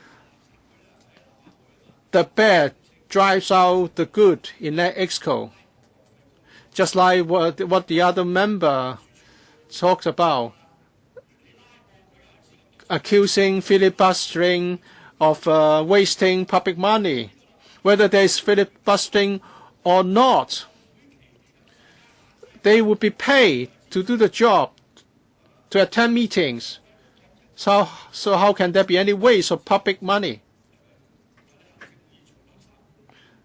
bad drives out the good in that EXCO, just like what the other member talks about, accusing filibustering of wasting public money. Whether there is filibustering or not, they will be paid to do the job, to attend meetings. So how can there be any waste of public money?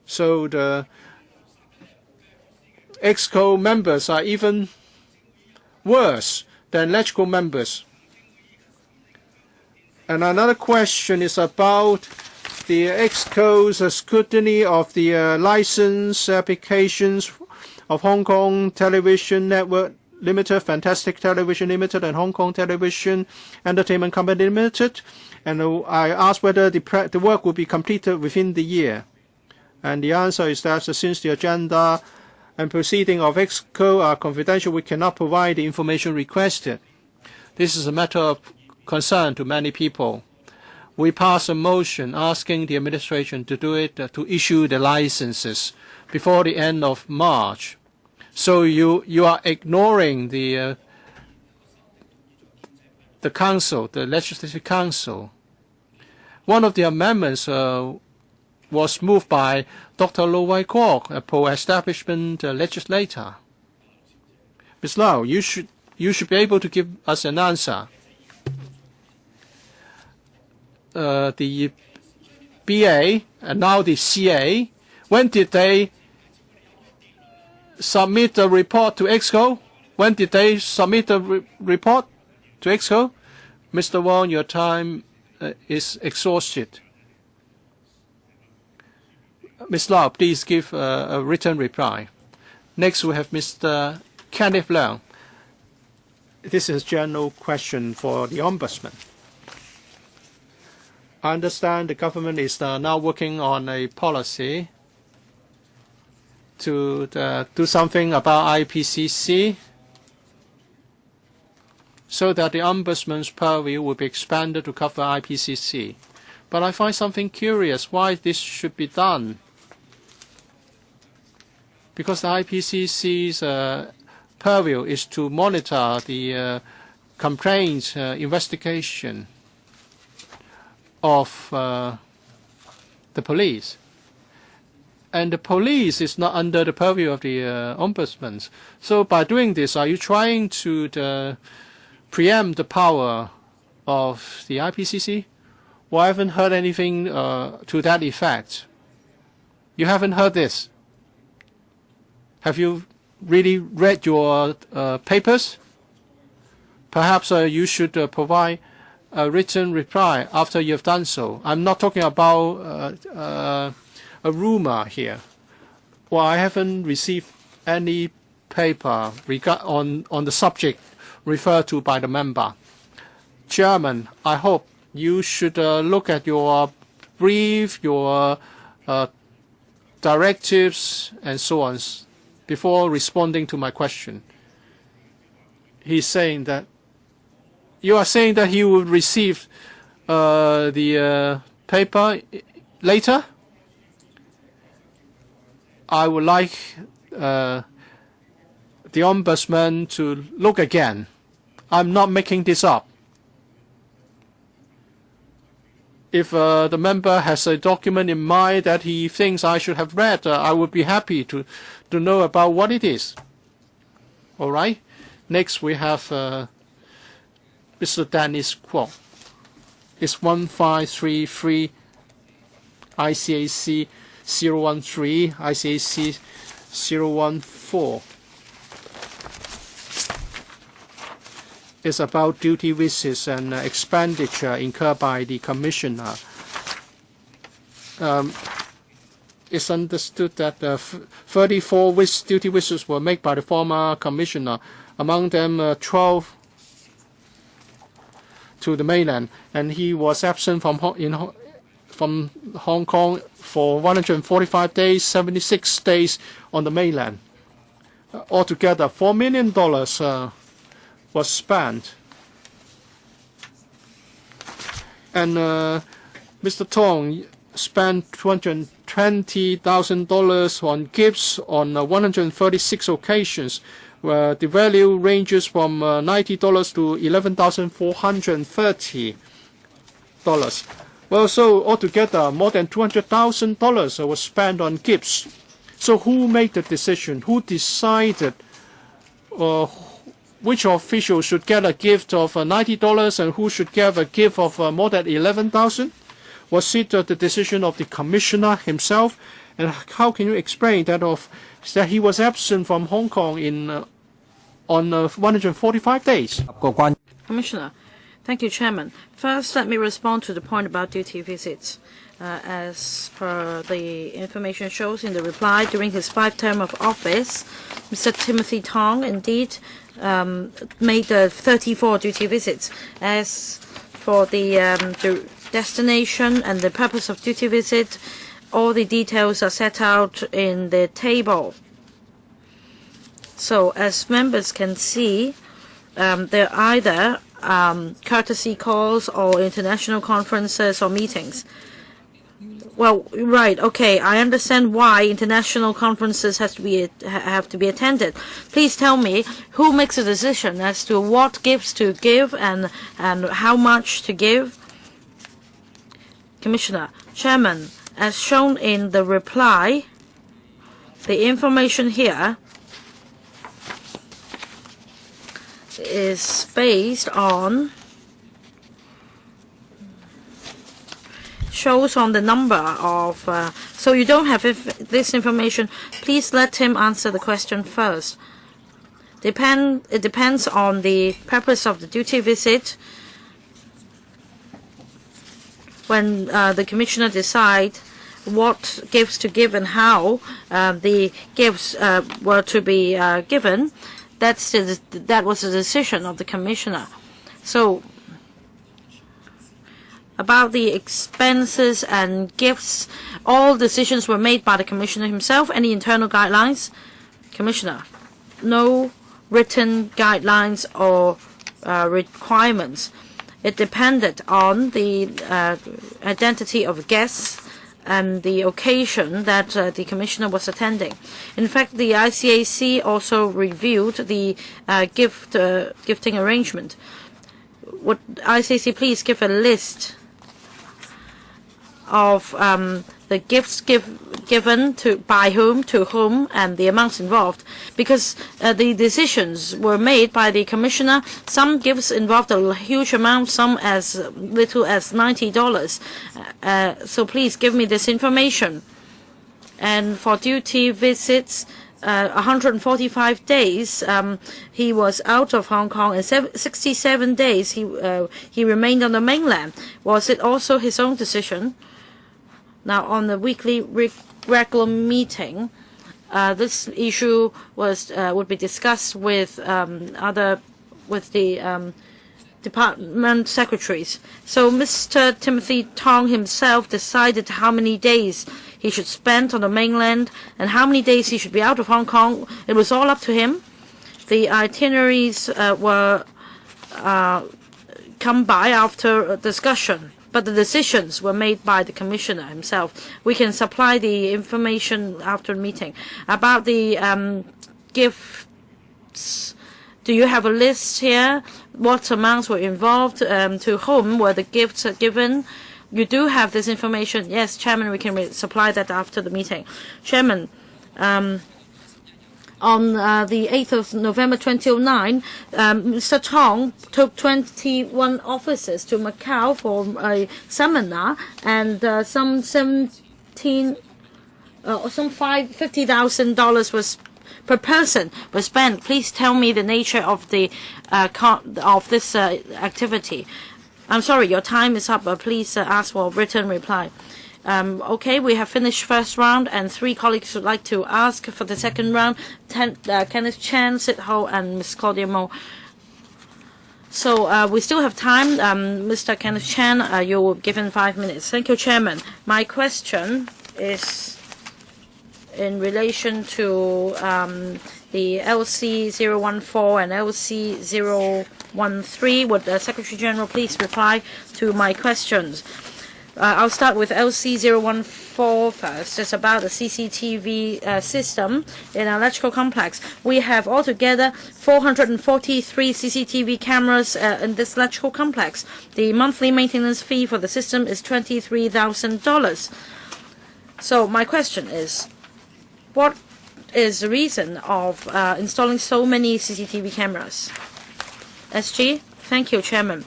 So the EXCO members are even worse than electoral members. And another question is about the EXCO's scrutiny of the license applications of Hong Kong Television Network Limited, Fantastic Television Limited, and Hong Kong Television Entertainment Company Limited. And I asked whether the work will be completed within the year. And the answer is that since the agenda and proceeding of EXCO are confidential, we cannot provide the information requested. This is a matter of concern to many people. We passed a motion asking the administration to do it, to issue the licenses before the end of March. So you are ignoring the council, the Legislative Council. One of the amendments was moved by Dr. Lo Wai Kwok, a pro-establishment legislator. Ms. Lau, you should be able to give us an answer. The BA and now the CA, when did they submit the report to EXCO? When did they submit the report to EXCO? Mr. Wong, your time is exhausted. Ms. Lau, please give a written reply. Next, we have Mr. Kenneth Leung. This is a general question for the Ombudsman. I understand the government is now working on a policy to do something about IPCC so that the Ombudsman's purview will be expanded to cover IPCC. But I find something curious why this should be done. Because the IPCC's purview is to monitor the complaints investigation of the police. And the police is not under the purview of the Ombudsman. So by doing this, are you trying to preempt the power of the IPCC? Well, I haven't heard anything to that effect. You haven't heard this? Have you really read your papers? Perhaps you should provide a written reply after you've done so. I'm not talking about a rumor here. Well, I haven't received any paper on the subject referred to by the member. Chairman, I hope you should look at your brief, your directives, and so on before responding to my question. He's saying that you are saying that he will receive the paper later. I would like the Ombudsman to look again. I'm not making this up. If the member has a document in mind that he thinks I should have read, I would be happy to know about what it is. All right. Next, we have Mr. Dennis Kwok. It's 1533 ICAC 013, ICAC 014. It's about duty visits and expenditure incurred by the Commissioner. It's understood that 34 duty visits were made by the former Commissioner, among them 12 to the mainland, and he was absent from Hong Kong for 145 days, 76 days on the mainland. Altogether, $4 million was spent. And Mr. Tong spent $220,000 on gifts on 136 occasions, where the value ranges from $90 to $11,430. Well, so altogether, more than $200,000 was spent on gifts. So who made the decision? Who decided which official should get a gift of $90 and who should get a gift of more than $11,000? Was it the decision of the Commissioner himself? And how can you explain that he was absent from Hong Kong on 145 days? Commissioner, thank you, Chairman. First, let me respond to the point about duty visits. As per the information shows in the reply, during his 5th term of office, Mr. Timothy Tong indeed made 34 duty visits. As for the destination and the purpose of duty visit, all the details are set out in the table. So as members can see, they're either courtesy calls or international conferences or meetings. Well, right, okay, I understand why international conferences have to be attended. Please tell me who makes a decision as to what gifts to give and how much to give. Commissioner, Chairman, as shown in the reply, the information here is based on shows on the number of so you don't have this information. Please let him answer the question first. It depends on the purpose of the duty visit. When the Commissioner decide what gifts to give and how the gifts were to be given. That was the decision of the commissioner. So about the expenses and gifts, all decisions were made by the commissioner himself. Any internal guidelines? Commissioner, no written guidelines or requirements. It depended on the identity of guests and the occasion that the commissioner was attending. In fact, the ICAC also reviewed the gifting arrangement. Would ICAC please give a list of the gifts given by whom to whom and the amounts involved, because the decisions were made by the commissioner. Some gifts involved a huge amount, some as little as $90. So please give me this information. And for duty visits, 145 days he was out of Hong Kong, and 67 days he remained on the mainland. Was it also his own decision? Now, on the weekly regular meeting, this issue would be discussed with the department secretaries. So Mr. Timothy Tong himself decided how many days he should spend on the mainland and how many days he should be out of Hong Kong. It was all up to him. The itineraries were come by after a discussion, but the decisions were made by the commissioner himself. We can supply the information after the meeting. About the gifts, do you have a list here? What amounts were involved? To whom were the gifts given? You do have this information. Yes, Chairman, we can supply that after the meeting. Chairman, on the 8th of November 2009, Mr. Tong took 21 officers to Macau for a seminar, and some $50,000 was per person was spent. Please tell me the nature of the this activity. I'm sorry, your time is up. Please ask for a written reply. Okay, we have finished first round, and 3 colleagues would like to ask for the second round. Kenneth Chan, Sid Ho, and Ms. Claudia Mo. So we still have time. Mr. Kenneth Chan, you will be given 5 minutes. Thank you, Chairman. My question is in relation to the LC014 and LC013. Would the Secretary General please reply to my questions? I'll start with LC014 first. It's about the CCTV system in our electrical complex. We have altogether 443 CCTV cameras in this electrical complex. The monthly maintenance fee for the system is $23,000. So my question is, what is the reason of installing so many CCTV cameras? SG? Thank you, Chairman.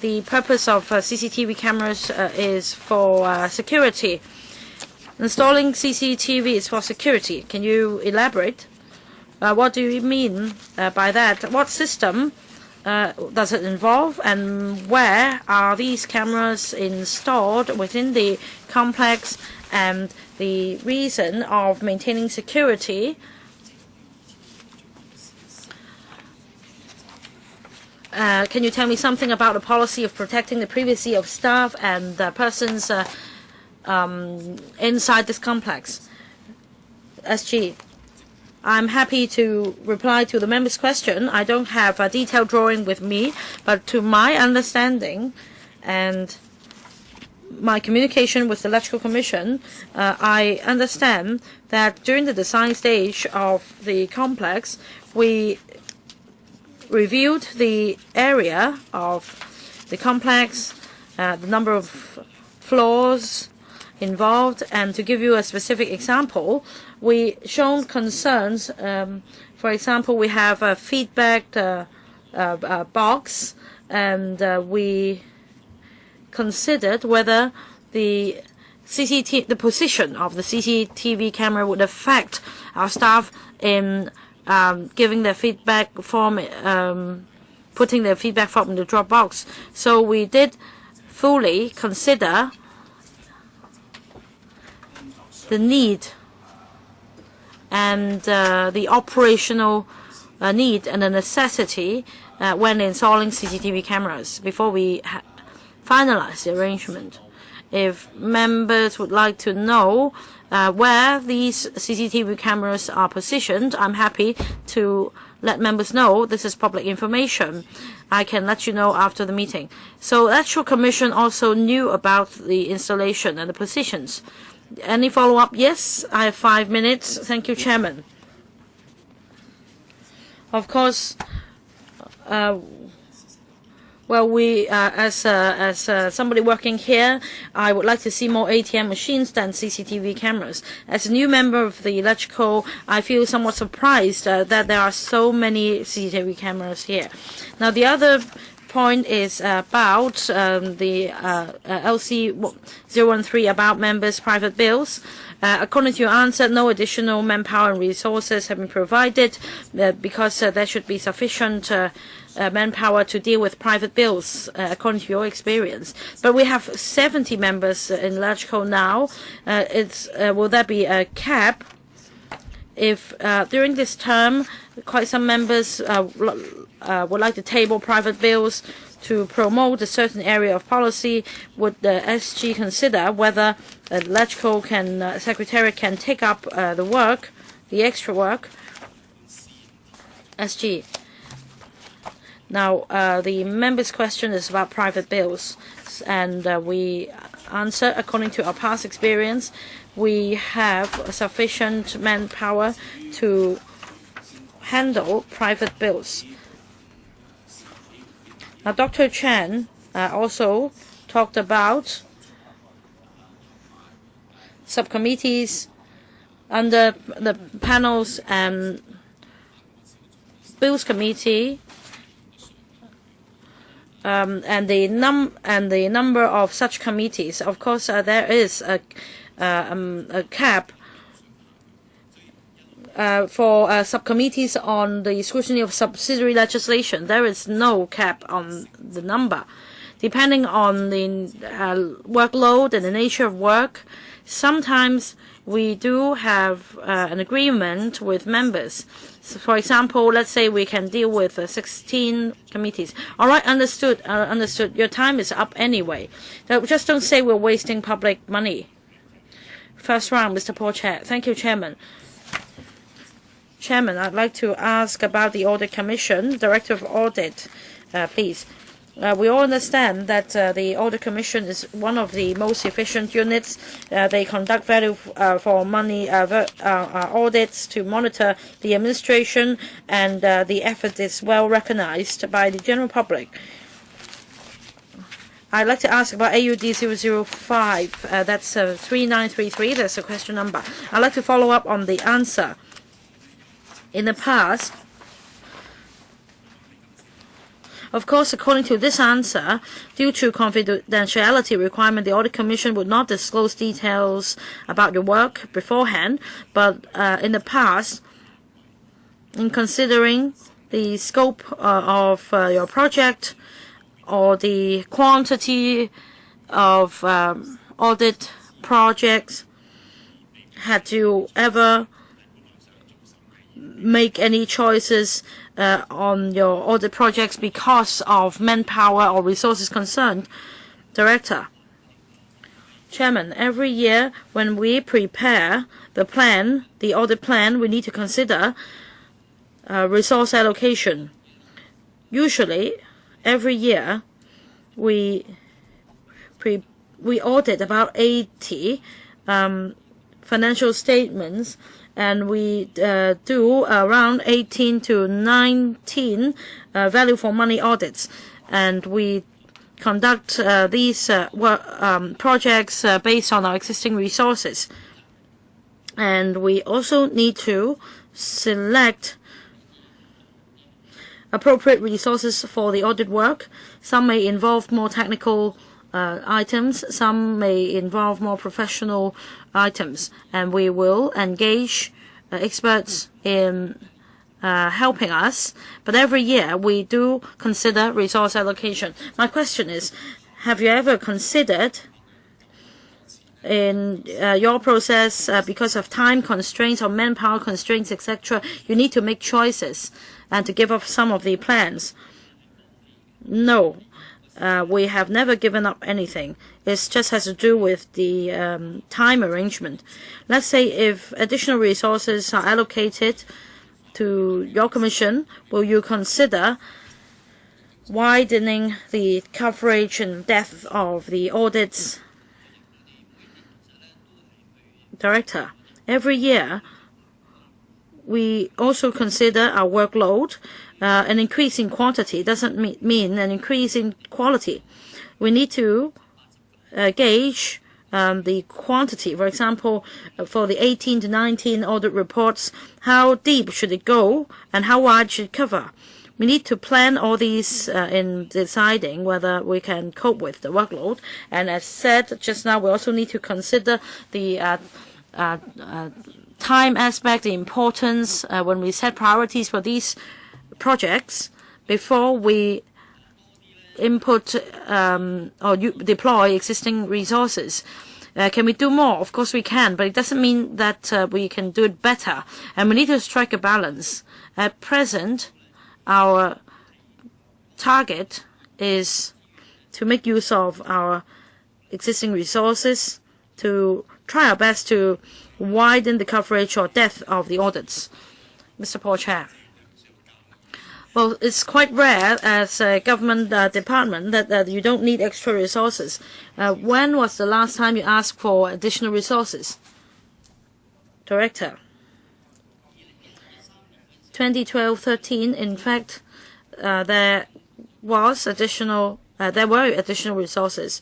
The purpose of CCTV cameras is for security. Installing CCTV is for security. Can you elaborate? What do you mean by that? What system does it involve, and where are these cameras installed within the complex, and the reason of maintaining security? Can you tell me something about the policy of protecting the privacy of staff and persons inside this complex? SG, I'm happy to reply to the member's question. I don't have a detailed drawing with me, but to my understanding and my communication with the Electrical Commission, I understand that during the design stage of the complex, we reviewed the area of the complex, the number of floors involved, and to give you a specific example, we shown concerns. For example, we have a feedback box, and we considered whether the position of the CCTV camera would affect our staff in giving their feedback form, putting their feedback form in the drop box. So we did fully consider the need and the operational need and the necessity when installing CCTV cameras before we finalize the arrangement. If members would like to know where these CCTV cameras are positioned, I'm happy to let members know. This is public information. I can let you know after the meeting. So the Electoral Commission also knew about the installation and the positions. Any follow-up? Yes, I have 5 minutes. Thank you, Chairman. Of course, well, we, as somebody working here, I would like to see more ATM machines than CCTV cameras. As a new member of the Electrical, I feel somewhat surprised that there are so many CCTV cameras here. Now, the other point is about the LC013 about members' private bills. According to your answer, no additional manpower and resources have been provided because there should be sufficient manpower to deal with private bills, according to your experience. But we have 70 members in Electrical now. Will there be a cap? If during this term, quite some members would like to table private bills to promote a certain area of policy, would the SG consider whether Electrical Secretariat can take up the work, the extra work? SG. Now, the member's question is about private bills, and we answer according to our past experience. We have sufficient manpower to handle private bills. Now, Dr. Chen also talked about subcommittees under the panels and bills committee, and the number of such committees. Of course, there is a cap for subcommittees on the scrutiny of subsidiary legislation. There is no cap on the number. Depending on the workload and the nature of work, sometimes we do have an agreement with members. So for example, let's say we can deal with 16 committees. All right, understood. Understood. Your time is up anyway. Just don't say we're wasting public money. First round, Mr. Paul Chair. Thank you, Chairman. Chairman, I'd like to ask about the Audit Commission. Director of Audit, please. We all understand that the Audit Commission is one of the most efficient units. They conduct value for money audits to monitor the administration, and the effort is well recognized by the general public. I'd like to ask about AUD 005. That's 3933. That's the question number. I'd like to follow up on the answer. In the past, of course, according to this answer, due to confidentiality requirement, the Audit Commission would not disclose details about your work beforehand. But in the past, in considering the scope of your project or the quantity of audit projects, had you ever make any choices on your audit projects because of manpower or resources concerned? Director. Chairman, every year when we prepare the plan, the audit plan, we need to consider resource allocation. Usually, every year we audit about 80 financial statements, and we do around 18 to 19 value for money audits. And we conduct these projects based on our existing resources. And we also need to select appropriate resources for the audit work. Some may involve more technical items, some may involve more professional items, and we will engage experts in helping us. But every year we do consider resource allocation. My question is, have you ever considered in your process, because of time constraints or manpower constraints, etc., you need to make choices and to give up some of the plans. No, we have never given up anything. It just has to do with the time arrangement. Let's say if additional resources are allocated to your commission, will you consider widening the coverage and depth of the audits? Director, every year we also consider our workload. An increase in quantity doesn't mean an increase in quality. We need to gauge the quantity. For example, for the 18 to 19 audit reports, how deep should it go and how wide should it cover? We need to plan all these in deciding whether we can cope with the workload. And as said just now, we also need to consider the time aspect, the importance when we set priorities for these projects before we input or deploy existing resources. Can we do more? Of course we can, but it doesn't mean that we can do it better. And we need to strike a balance. At present, our target is to make use of our existing resources to try our best to widen the coverage or depth of the audits. Mr. Paul Chair. Well, it's quite rare as a government department that you don't need extra resources. When was the last time you asked for additional resources? Director. 2012-13, in fact, there were additional resources.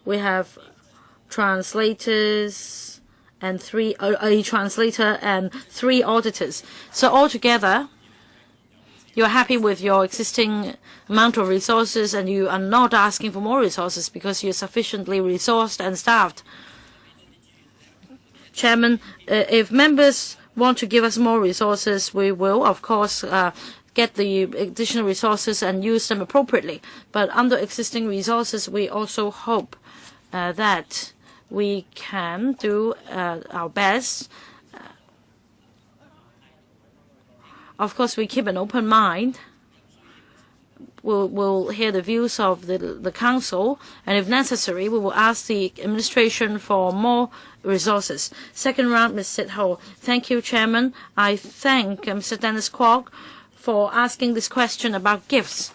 We have translators and a translator and 3 auditors. So altogether, you're happy with your existing amount of resources and you are not asking for more resources because you're sufficiently resourced and staffed. Chairman, if members want to give us more resources, we will, of course, get the additional resources and use them appropriately. But under existing resources, we also hope that we can do our best. Of course, we keep an open mind. We'll hear the views of the Council, and if necessary, we will ask the administration for more resources. Second round, Ms. Sit-Ho. Thank you, Chairman. I thank Mr. Dennis Kwok for asking this question about gifts.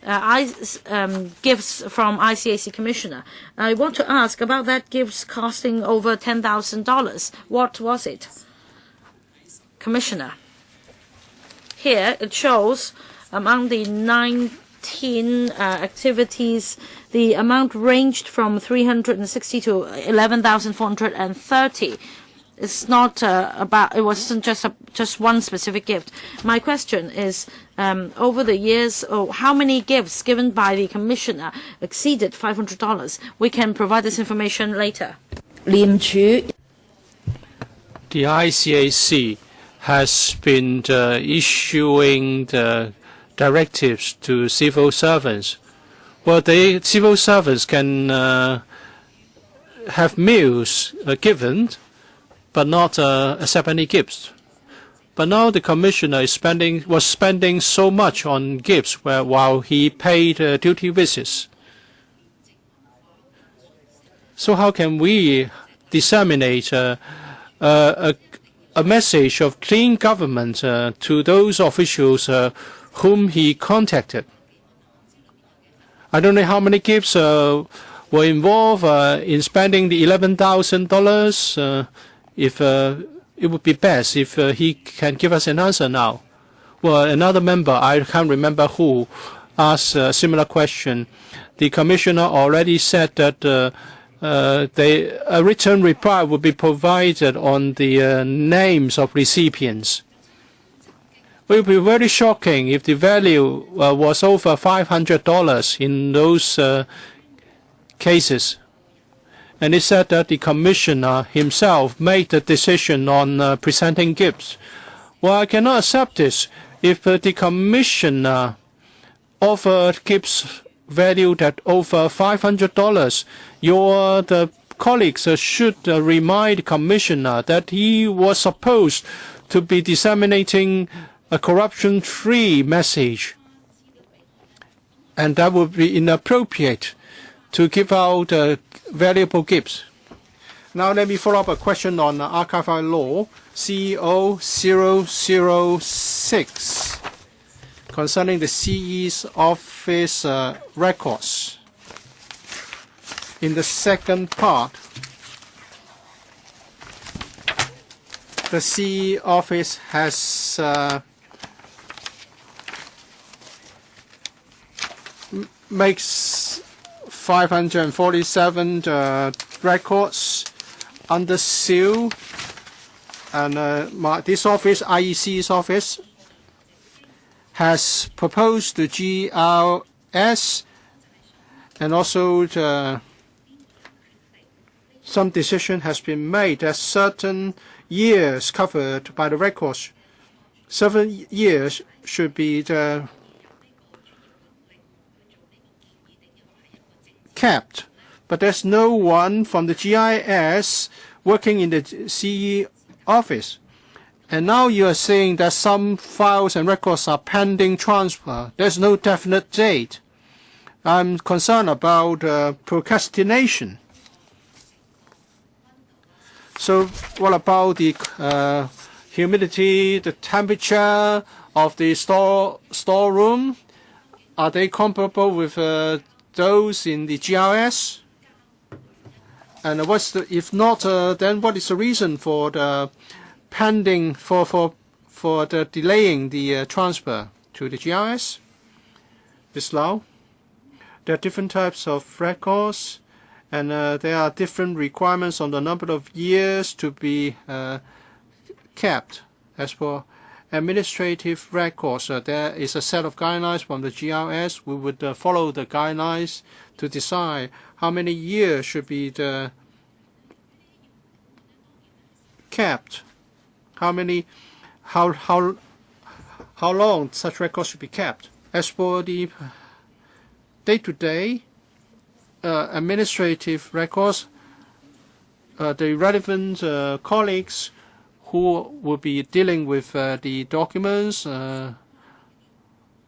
Gifts from ICAC Commissioner. I want to ask about that gifts costing over $10,000. What was it? Commissioner. Here it shows among the 19 activities, the amount ranged from 360 to 11,430. It's not it wasn't just one specific gift. My question is, over the years, how many gifts given by the Commissioner exceeded $500? We can provide this information later. The ICAC has been issuing the directives to civil servants. Well, the civil servants can have meals given, but not accept any gifts. But now the Commissioner was spending so much on gifts while he paid duty visits. So how can we disseminate a message of clean government to those officials whom he contacted? I don't know how many gifts were involved in spending the $11,000. If it would be best if he can give us an answer now. Well, another member, I can't remember who, asked a similar question. The Commissioner already said that a written reply would be provided on the names of recipients. It would be very shocking if the value was over $500 in those cases. And he said that the Commissioner himself made the decision on presenting gifts. Well, I cannot accept this. If the Commissioner offered gifts valued at over $500. The colleagues should remind the Commissioner that he was supposed to be disseminating a corruption-free message, and that would be inappropriate to give out valuable gifts. Now let me follow up a question on archival law, CEO 006, concerning the CE's office records. In the second part, the CE office has makes 547 records under seal, and this office, IEC's office, has proposed to GRS, and also some decision has been made that certain years covered by the records, 7 years should be kept. But there's no one from the GIS working in the CE office. And now you are saying that some files and records are pending transfer. There's no definite date. I'm concerned about procrastination. So what about the humidity, the temperature of the storeroom? Are they comparable with those in the GRS? And if not, then what is the reason for the pending for the delaying the transfer to the GRS? Ms. Lau, there are different types of records, and there are different requirements on the number of years to be kept. As for administrative records, there is a set of guidelines from the GRS. We would follow the guidelines to decide how many years should be kept, how long such records should be kept. As for the day-to-day administrative records, the relevant colleagues who will be dealing with the documents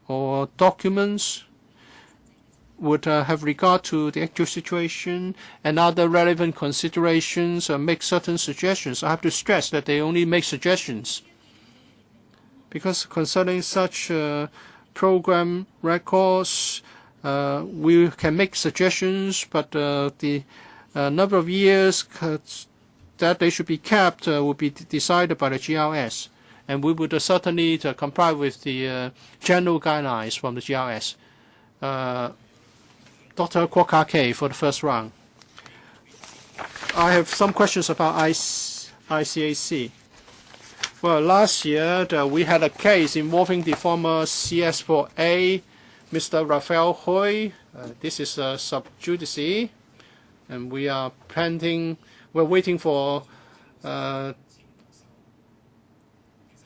or documents would have regard to the actual situation and other relevant considerations, make certain suggestions. I have to stress that they only make suggestions, because concerning such program records, we can make suggestions, but the number of years that they should be kept will be decided by the GRS, and we would certainly comply with the general guidelines from the GRS. Dr. Kwok-K for the first round. I have some questions about ICAC. Well, last year we had a case involving the former CS4A, Mr. Raphael Hui. This is sub judice, and we are pending. We're waiting for the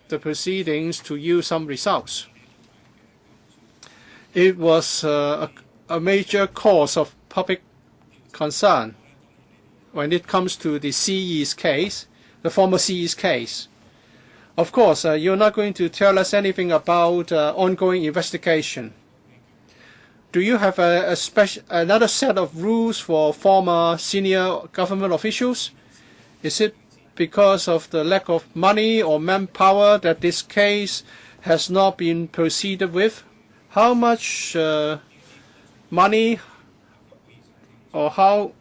proceedings to yield some results. It was a major cause of public concern when it comes to the CE's case, the former CE's case. Of course, you're not going to tell us anything about ongoing investigation. Do you have another set of rules for former senior government officials? Is it because of the lack of money or manpower that this case has not been proceeded with? How much money or how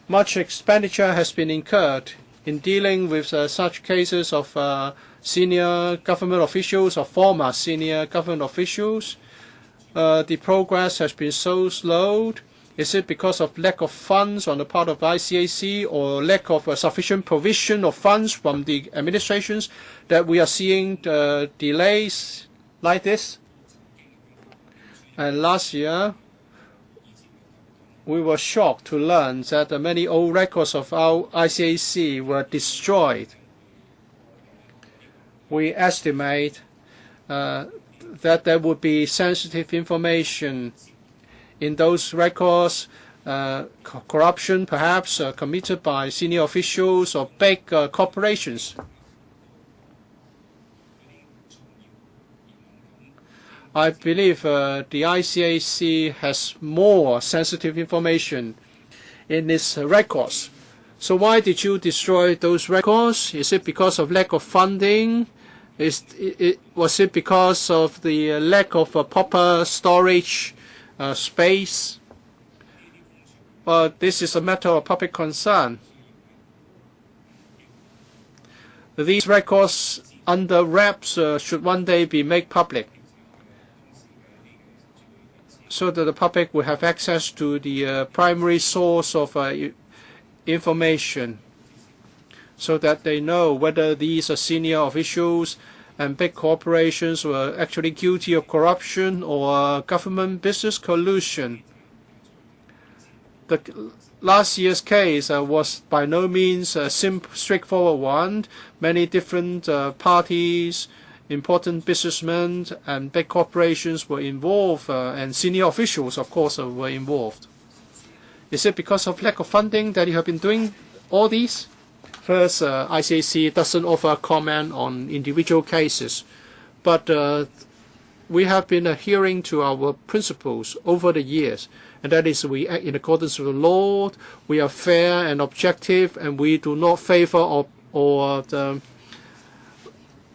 much expenditure has been incurred in dealing with such cases of senior government officials or former senior government officials? The progress has been so slow. Is it because of lack of funds on the part of ICAC or lack of sufficient provision of funds from the administrations that we are seeing delays like this? And last year, we were shocked to learn that many old records of our ICAC were destroyed. We estimate that there would be sensitive information in those records corruption perhaps committed by senior officials or big corporations. I believe the ICAC has more sensitive information in its records. So why did you destroy those records? Is it because of lack of funding? Was it because of the lack of proper storage space? Well, this is a matter of public concern. These records under wraps should one day be made public, so that the public will have access to the primary source of information, so that they know whether these senior officials and big corporations were actually guilty of corruption or government business collusion. The last year's case was by no means a straightforward one. Many different parties, important businessmen and big corporations were involved, and senior officials, of course, were involved. Is it because of lack of funding that you have been doing all these? First, ICAC doesn't offer comment on individual cases, but we have been adhering to our principles over the years, and that is we act in accordance with the law, we are fair and objective, and we do not favor or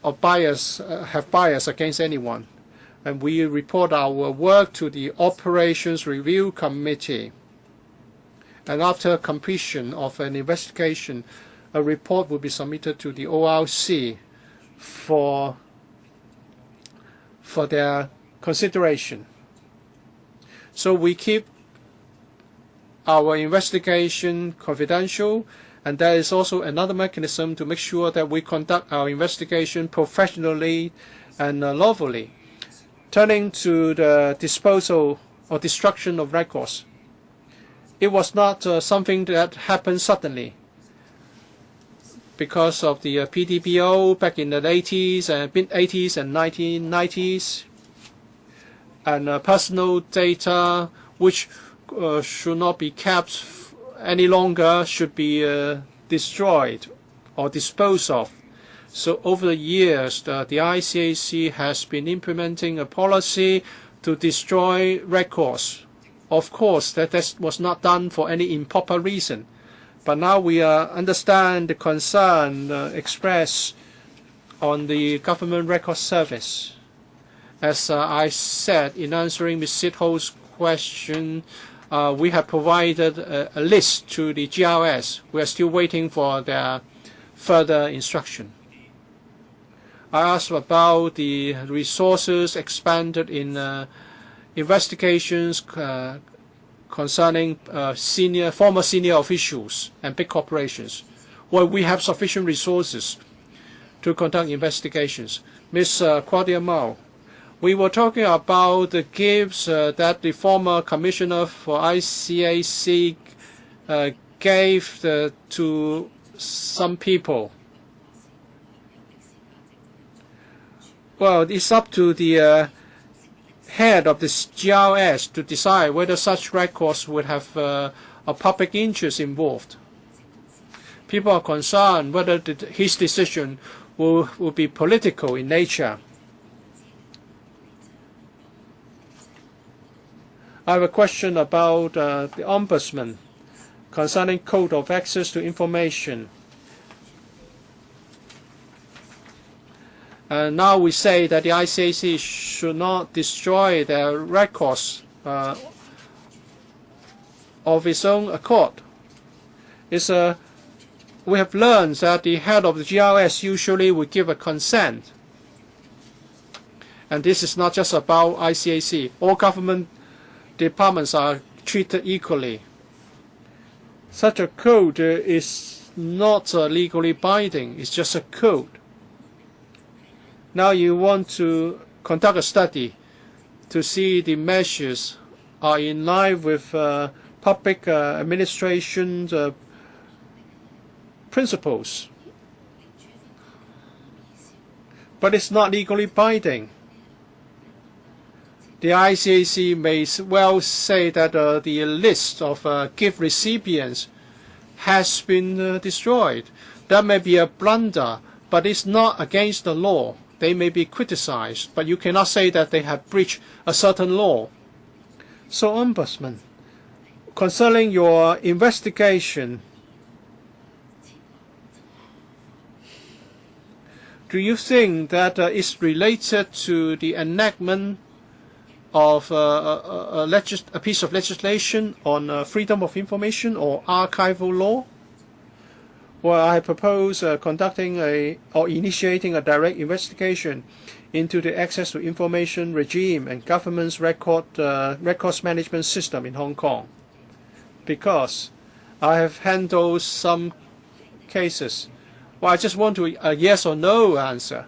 have bias against anyone. And we report our work to the Operations Review Committee. And after completion of an investigation, a report will be submitted to the ORC for their consideration. So we keep our investigation confidential, and there is also another mechanism to make sure that we conduct our investigation professionally and lawfully. Turning to the disposal or destruction of records, it was not something that happened suddenly. Because of the PDPO back in the mid-80s and 1990s, and personal data which should not be kept any longer should be destroyed or disposed of. So over the years, the ICAC has been implementing a policy to destroy records. Of course, that was not done for any improper reason. But now we understand the concern expressed on the Government Record Service. As I said in answering Ms. Sitho's question, we have provided a list to the GRS. We are still waiting for their further instruction. I asked about the resources expanded in investigations concerning former senior officials and big corporations. Well, we have sufficient resources to conduct investigations. Ms. Claudia Mao, we were talking about the gifts that the former commissioner for ICAC gave to some people. Well, it's up to the head of the GRS to decide whether such records would have a public interest involved. People are concerned whether his decision will be political in nature. I have a question about the Ombudsman concerning Code of Access to Information. Now we say that the ICAC should not destroy their records of its own accord. We have learned that the head of the GRS usually would give a consent. And this is not just about ICAC. All government departments are treated equally. Such a code is not legally binding. It's just a code. Now you want to conduct a study to see the measures are in line with public administration principles. But it's not legally binding. the ICAC may well say that the list of gift recipients has been destroyed. That may be a blunder, but it's not against the law. They may be criticized, but you cannot say that they have breached a certain law. So, Ombudsman, concerning your investigation, do you think that it's related to the enactment of a piece of legislation on freedom of information or archival law? Well, I propose conducting or initiating a direct investigation into the access to information regime and government's records management system in Hong Kong, because I have handled some cases. Well, I just want a yes or no answer.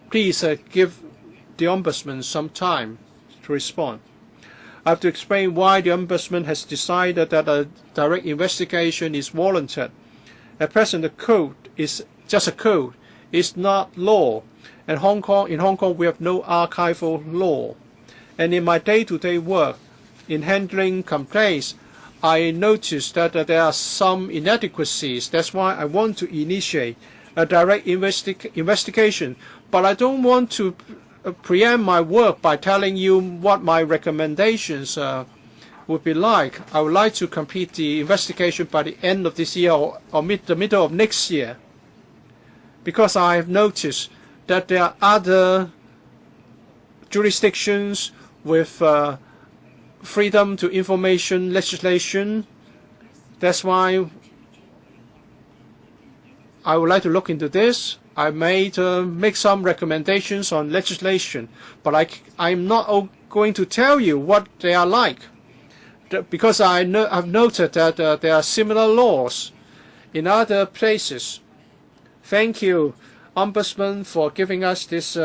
Please give the Ombudsman some time to respond. I have to explain why the Ombudsman has decided that a direct investigation is warranted. At present, the code is just a code. It's not law. And in Hong Kong, we have no archival law. And in my day-to-day work, in handling complaints, I noticed that there are some inadequacies. That's why I want to initiate a direct investigation. But I don't want to preempt my work by telling you what my recommendations would be like. I would like to complete the investigation by the end of this year or the middle of next year, because I have noticed that there are other jurisdictions with freedom to information legislation. That's why I would like to look into this. I may make some recommendations on legislation, but I'm not going to tell you what they are like, because I've noted that there are similar laws in other places. Thank you, Ombudsman, for giving us this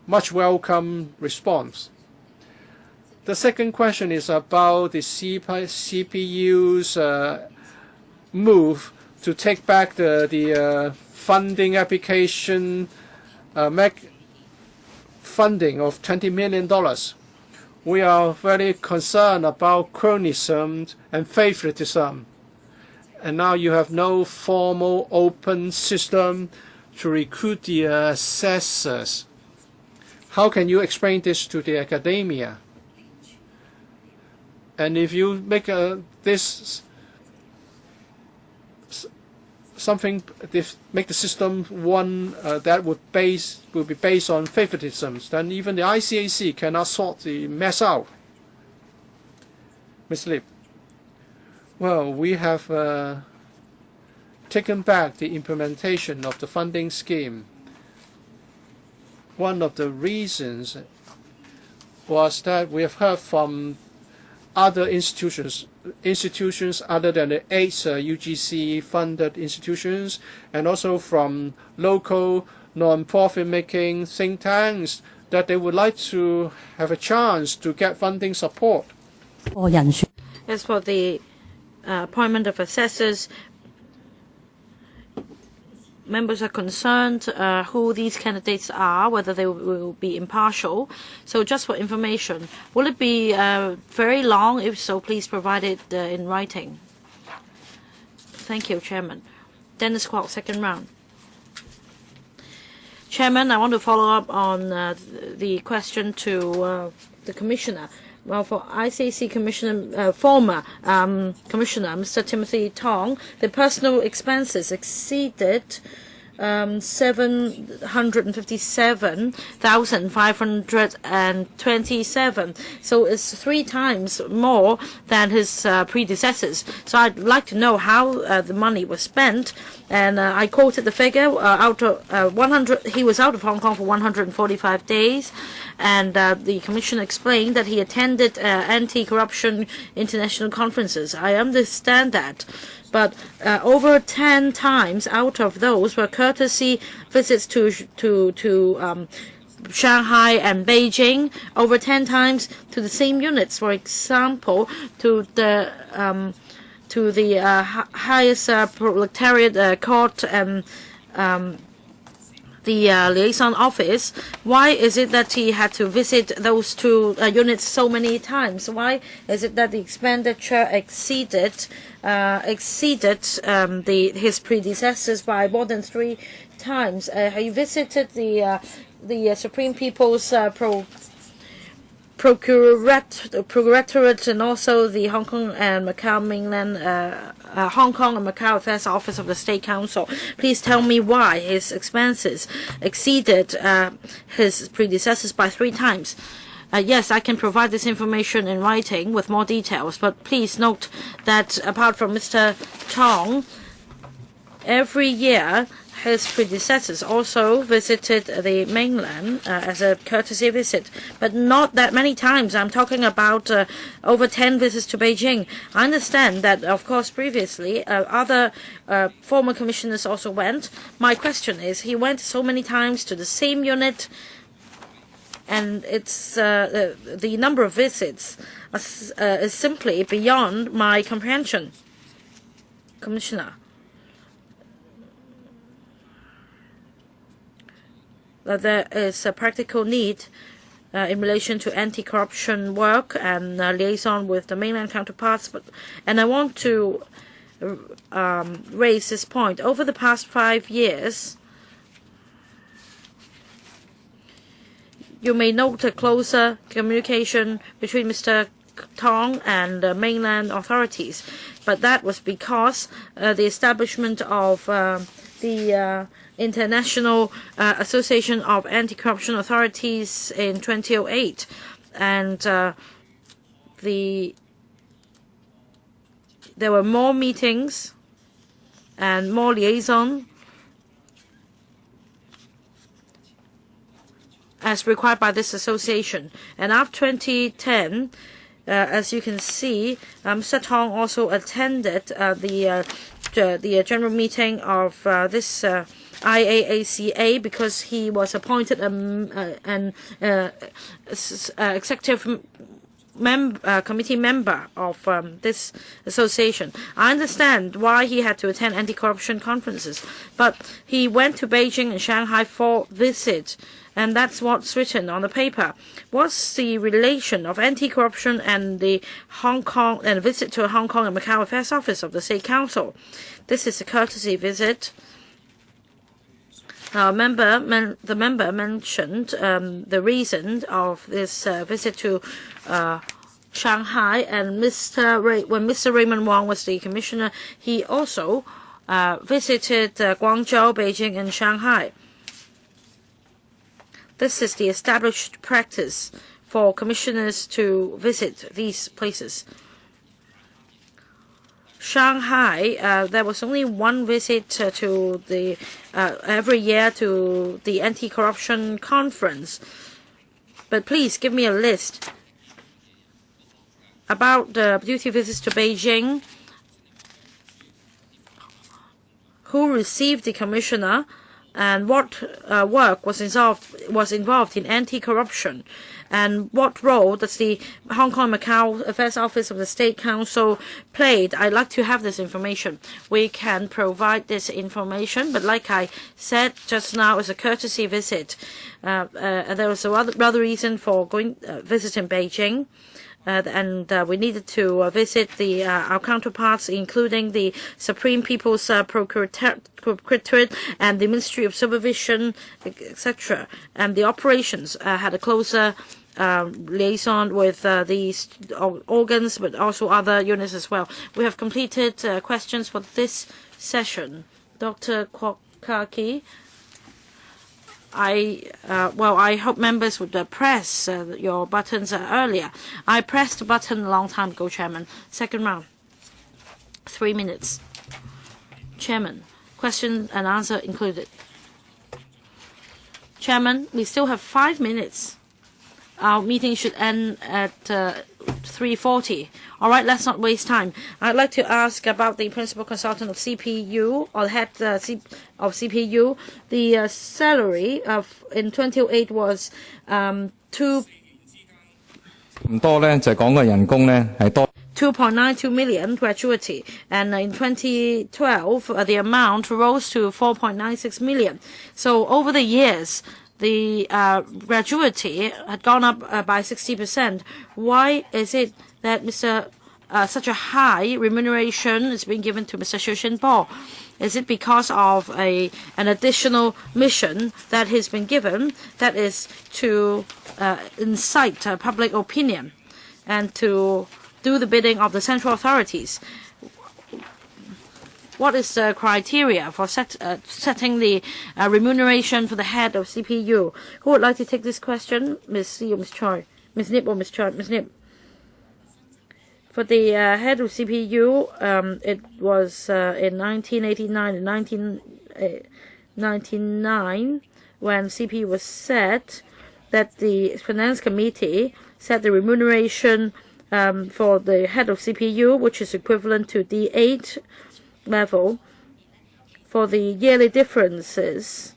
much welcome response. The second question is about the CPU's move to take back the funding application, funding of $20 million. We are very concerned about cronyism and favoritism. And now you have no formal open system to recruit the assessors. How can you explain this to the academia? And if you make this make the system one that will be based on favoritism, then even the ICAC cannot sort the mess out. Ms. Lip, well, we have taken back the implementation of the funding scheme. One of the reasons was that we have heard from other institutions other than the 8 UGC-funded institutions, and also from local non-profit-making think tanks, that they would like to have a chance to get funding support. As for the appointment of assessors, members are concerned who these candidates are, whether they will be impartial. So just for information, will it be very long? If so, please provide it in writing. Thank you, Chairman. Dennis Kwok, second round. Chairman, I want to follow up on the question to the Commissioner. Well, for ICAC Commissioner, former Commissioner, Mr. Timothy Tong, the personal expenses exceeded 757,527. So it's 3 times more than his predecessors. So I'd like to know how the money was spent. And I quoted the figure, out of 100, he was out of Hong Kong for 145 days. And the Commissioner explained that he attended anti-corruption international conferences. I understand that. But over 10 times out of those were courtesy visits to Shanghai and Beijing. Over 10 times to the same units, for example, to the highest proletariat court and the liaison office, why is it that he had to visit those two units so many times? Why is it that the expenditure exceeded his predecessors by more than 3 times? He visited the Supreme People's Procuratorate and also the Hong Kong and Macau mainland, Hong Kong and Macau Affairs Office of the State Council. Please tell me why his expenses exceeded his predecessors by 3 times. Yes, I can provide this information in writing with more details, but please note that apart from Mr. Tong, every year his predecessors also visited the mainland as a courtesy visit, but not that many times. I'm talking about over 10 visits to Beijing. I understand that, of course, previously other former commissioners also went. My question is, he went so many times to the same unit, and it's the number of visits is simply beyond my comprehension. Commissioner. There is a practical need in relation to anti-corruption work and liaison with the mainland counterparts. And I want to raise this point. Over the past 5 years, you may note a closer communication between Mr. Tong and mainland authorities, but that was because the establishment of the International Association of Anti-Corruption Authorities in 2008, and there were more meetings and more liaison as required by this association. And after 2010, as you can see, Mr. Tong also attended the general meeting of this IAACA because he was appointed an executive committee member of this association. I understand why he had to attend anti-corruption conferences, but he went to Beijing and Shanghai for visit, and that's what's written on the paper. What's the relation of anti-corruption and the Hong Kong and visit to Hong Kong and Macau Affairs Office of the State Council? This is a courtesy visit. The member mentioned the reason of this visit to Shanghai, and when Mr. Raymond Wong was the commissioner, he also visited Guangzhou, Beijing, and Shanghai. This is the established practice for commissioners to visit these places. Shanghai, there was only one visit to the every year to the anti-corruption conference. But please give me a list about the duty visits to Beijing. Who received the commissioner, and what work was involved in anti-corruption, and what role does the Hong Kong Macau Affairs Office of the State Council played? I'd like to have this information. We can provide this information, but like I said just now, it's a courtesy visit. There was a other reason for visiting Beijing. And we needed to visit our counterparts, including the Supreme People's Procuratorate and the Ministry of Supervision, etc. And the operations had a closer liaison with these organs, but also other units as well. We have completed questions for this session. Dr. Kwok-Kaki. I hope members would press your buttons earlier. I pressed the button a long time ago, Chairman. Second round. 3 minutes. Chairman, question and answer included. Chairman, we still have 5 minutes. Our meeting should end at 3:40. All right, let's not waste time. I'd like to ask about the principal consultant of CPU, or head of CPU. The salary of in 2008 was 2 2.92 million gratuity, and in 2012 the amount rose to 4.96 million. So over the years, the gratuity had gone up by 60%. Why is it that such a high remuneration is being given to Mr. Xu Shenbo? Is it because of an additional mission that has been given, that is to incite public opinion and to do the bidding of the central authorities? What is the criteria for setting the remuneration for the head of CPU? Who would like to take this question? Ms. Li or Ms. Choi? Ms. Nip or Ms. Choi? Ms. Nip. For the head of CPU, it was in 1989 and 1999 when CPU was set that the Finance Committee set the remuneration for the head of CPU, which is equivalent to D8 level. For the yearly differences,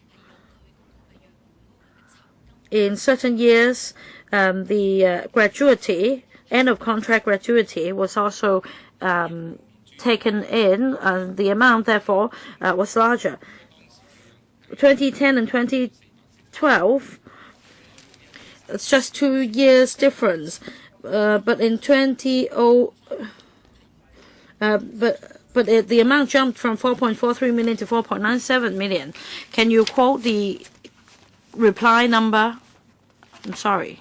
in certain years, the gratuity, end of contract gratuity, was also taken in, the amount therefore was larger. 2010 and 2012, it's just 2 years difference, but in the amount jumped from 4.43 million to 4.97 million. Can you quote the reply number? I'm sorry.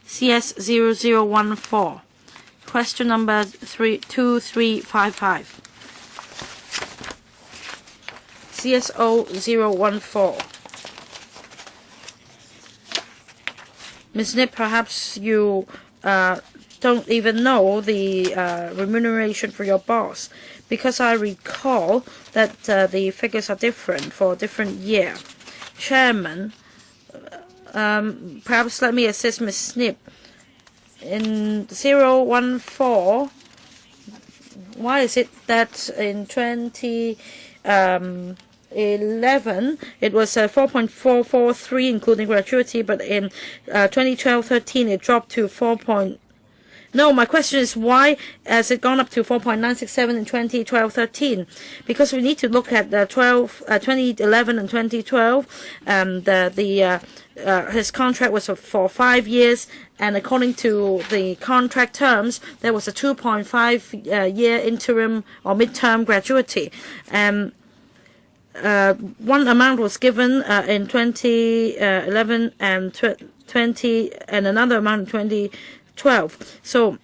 CS0014. Question number 2355. CS0014. Ms. Nip, perhaps you don't even know the remuneration for your boss, because I recall that the figures are different for a different year. Chairman, perhaps let me assist Ms. Snip. In 014, why is it that in 2011 it was 4.443 including gratuity, but in 2012-13 it dropped to 4. No, my question is why has it gone up to 4.967 in 2012-13? Because we need to look at the 2011 and 2012. His contract was for 5 years, and according to the contract terms, there was a 2.5 year interim or midterm gratuity. One amount was given in 2011 and 20, and another amount in 2012. So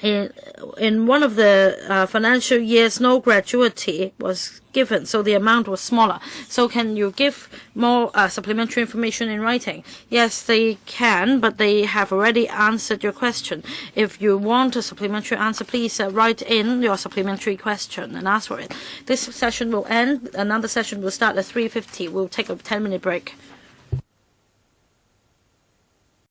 in one of the financial years, no gratuity was given, so the amount was smaller. So can you give more supplementary information in writing? Yes, they can, but they have already answered your question. If you want a supplementary answer, please write in your supplementary question and ask for it. This session will end. Another session will start at 3:50. We'll take a 10-minute break.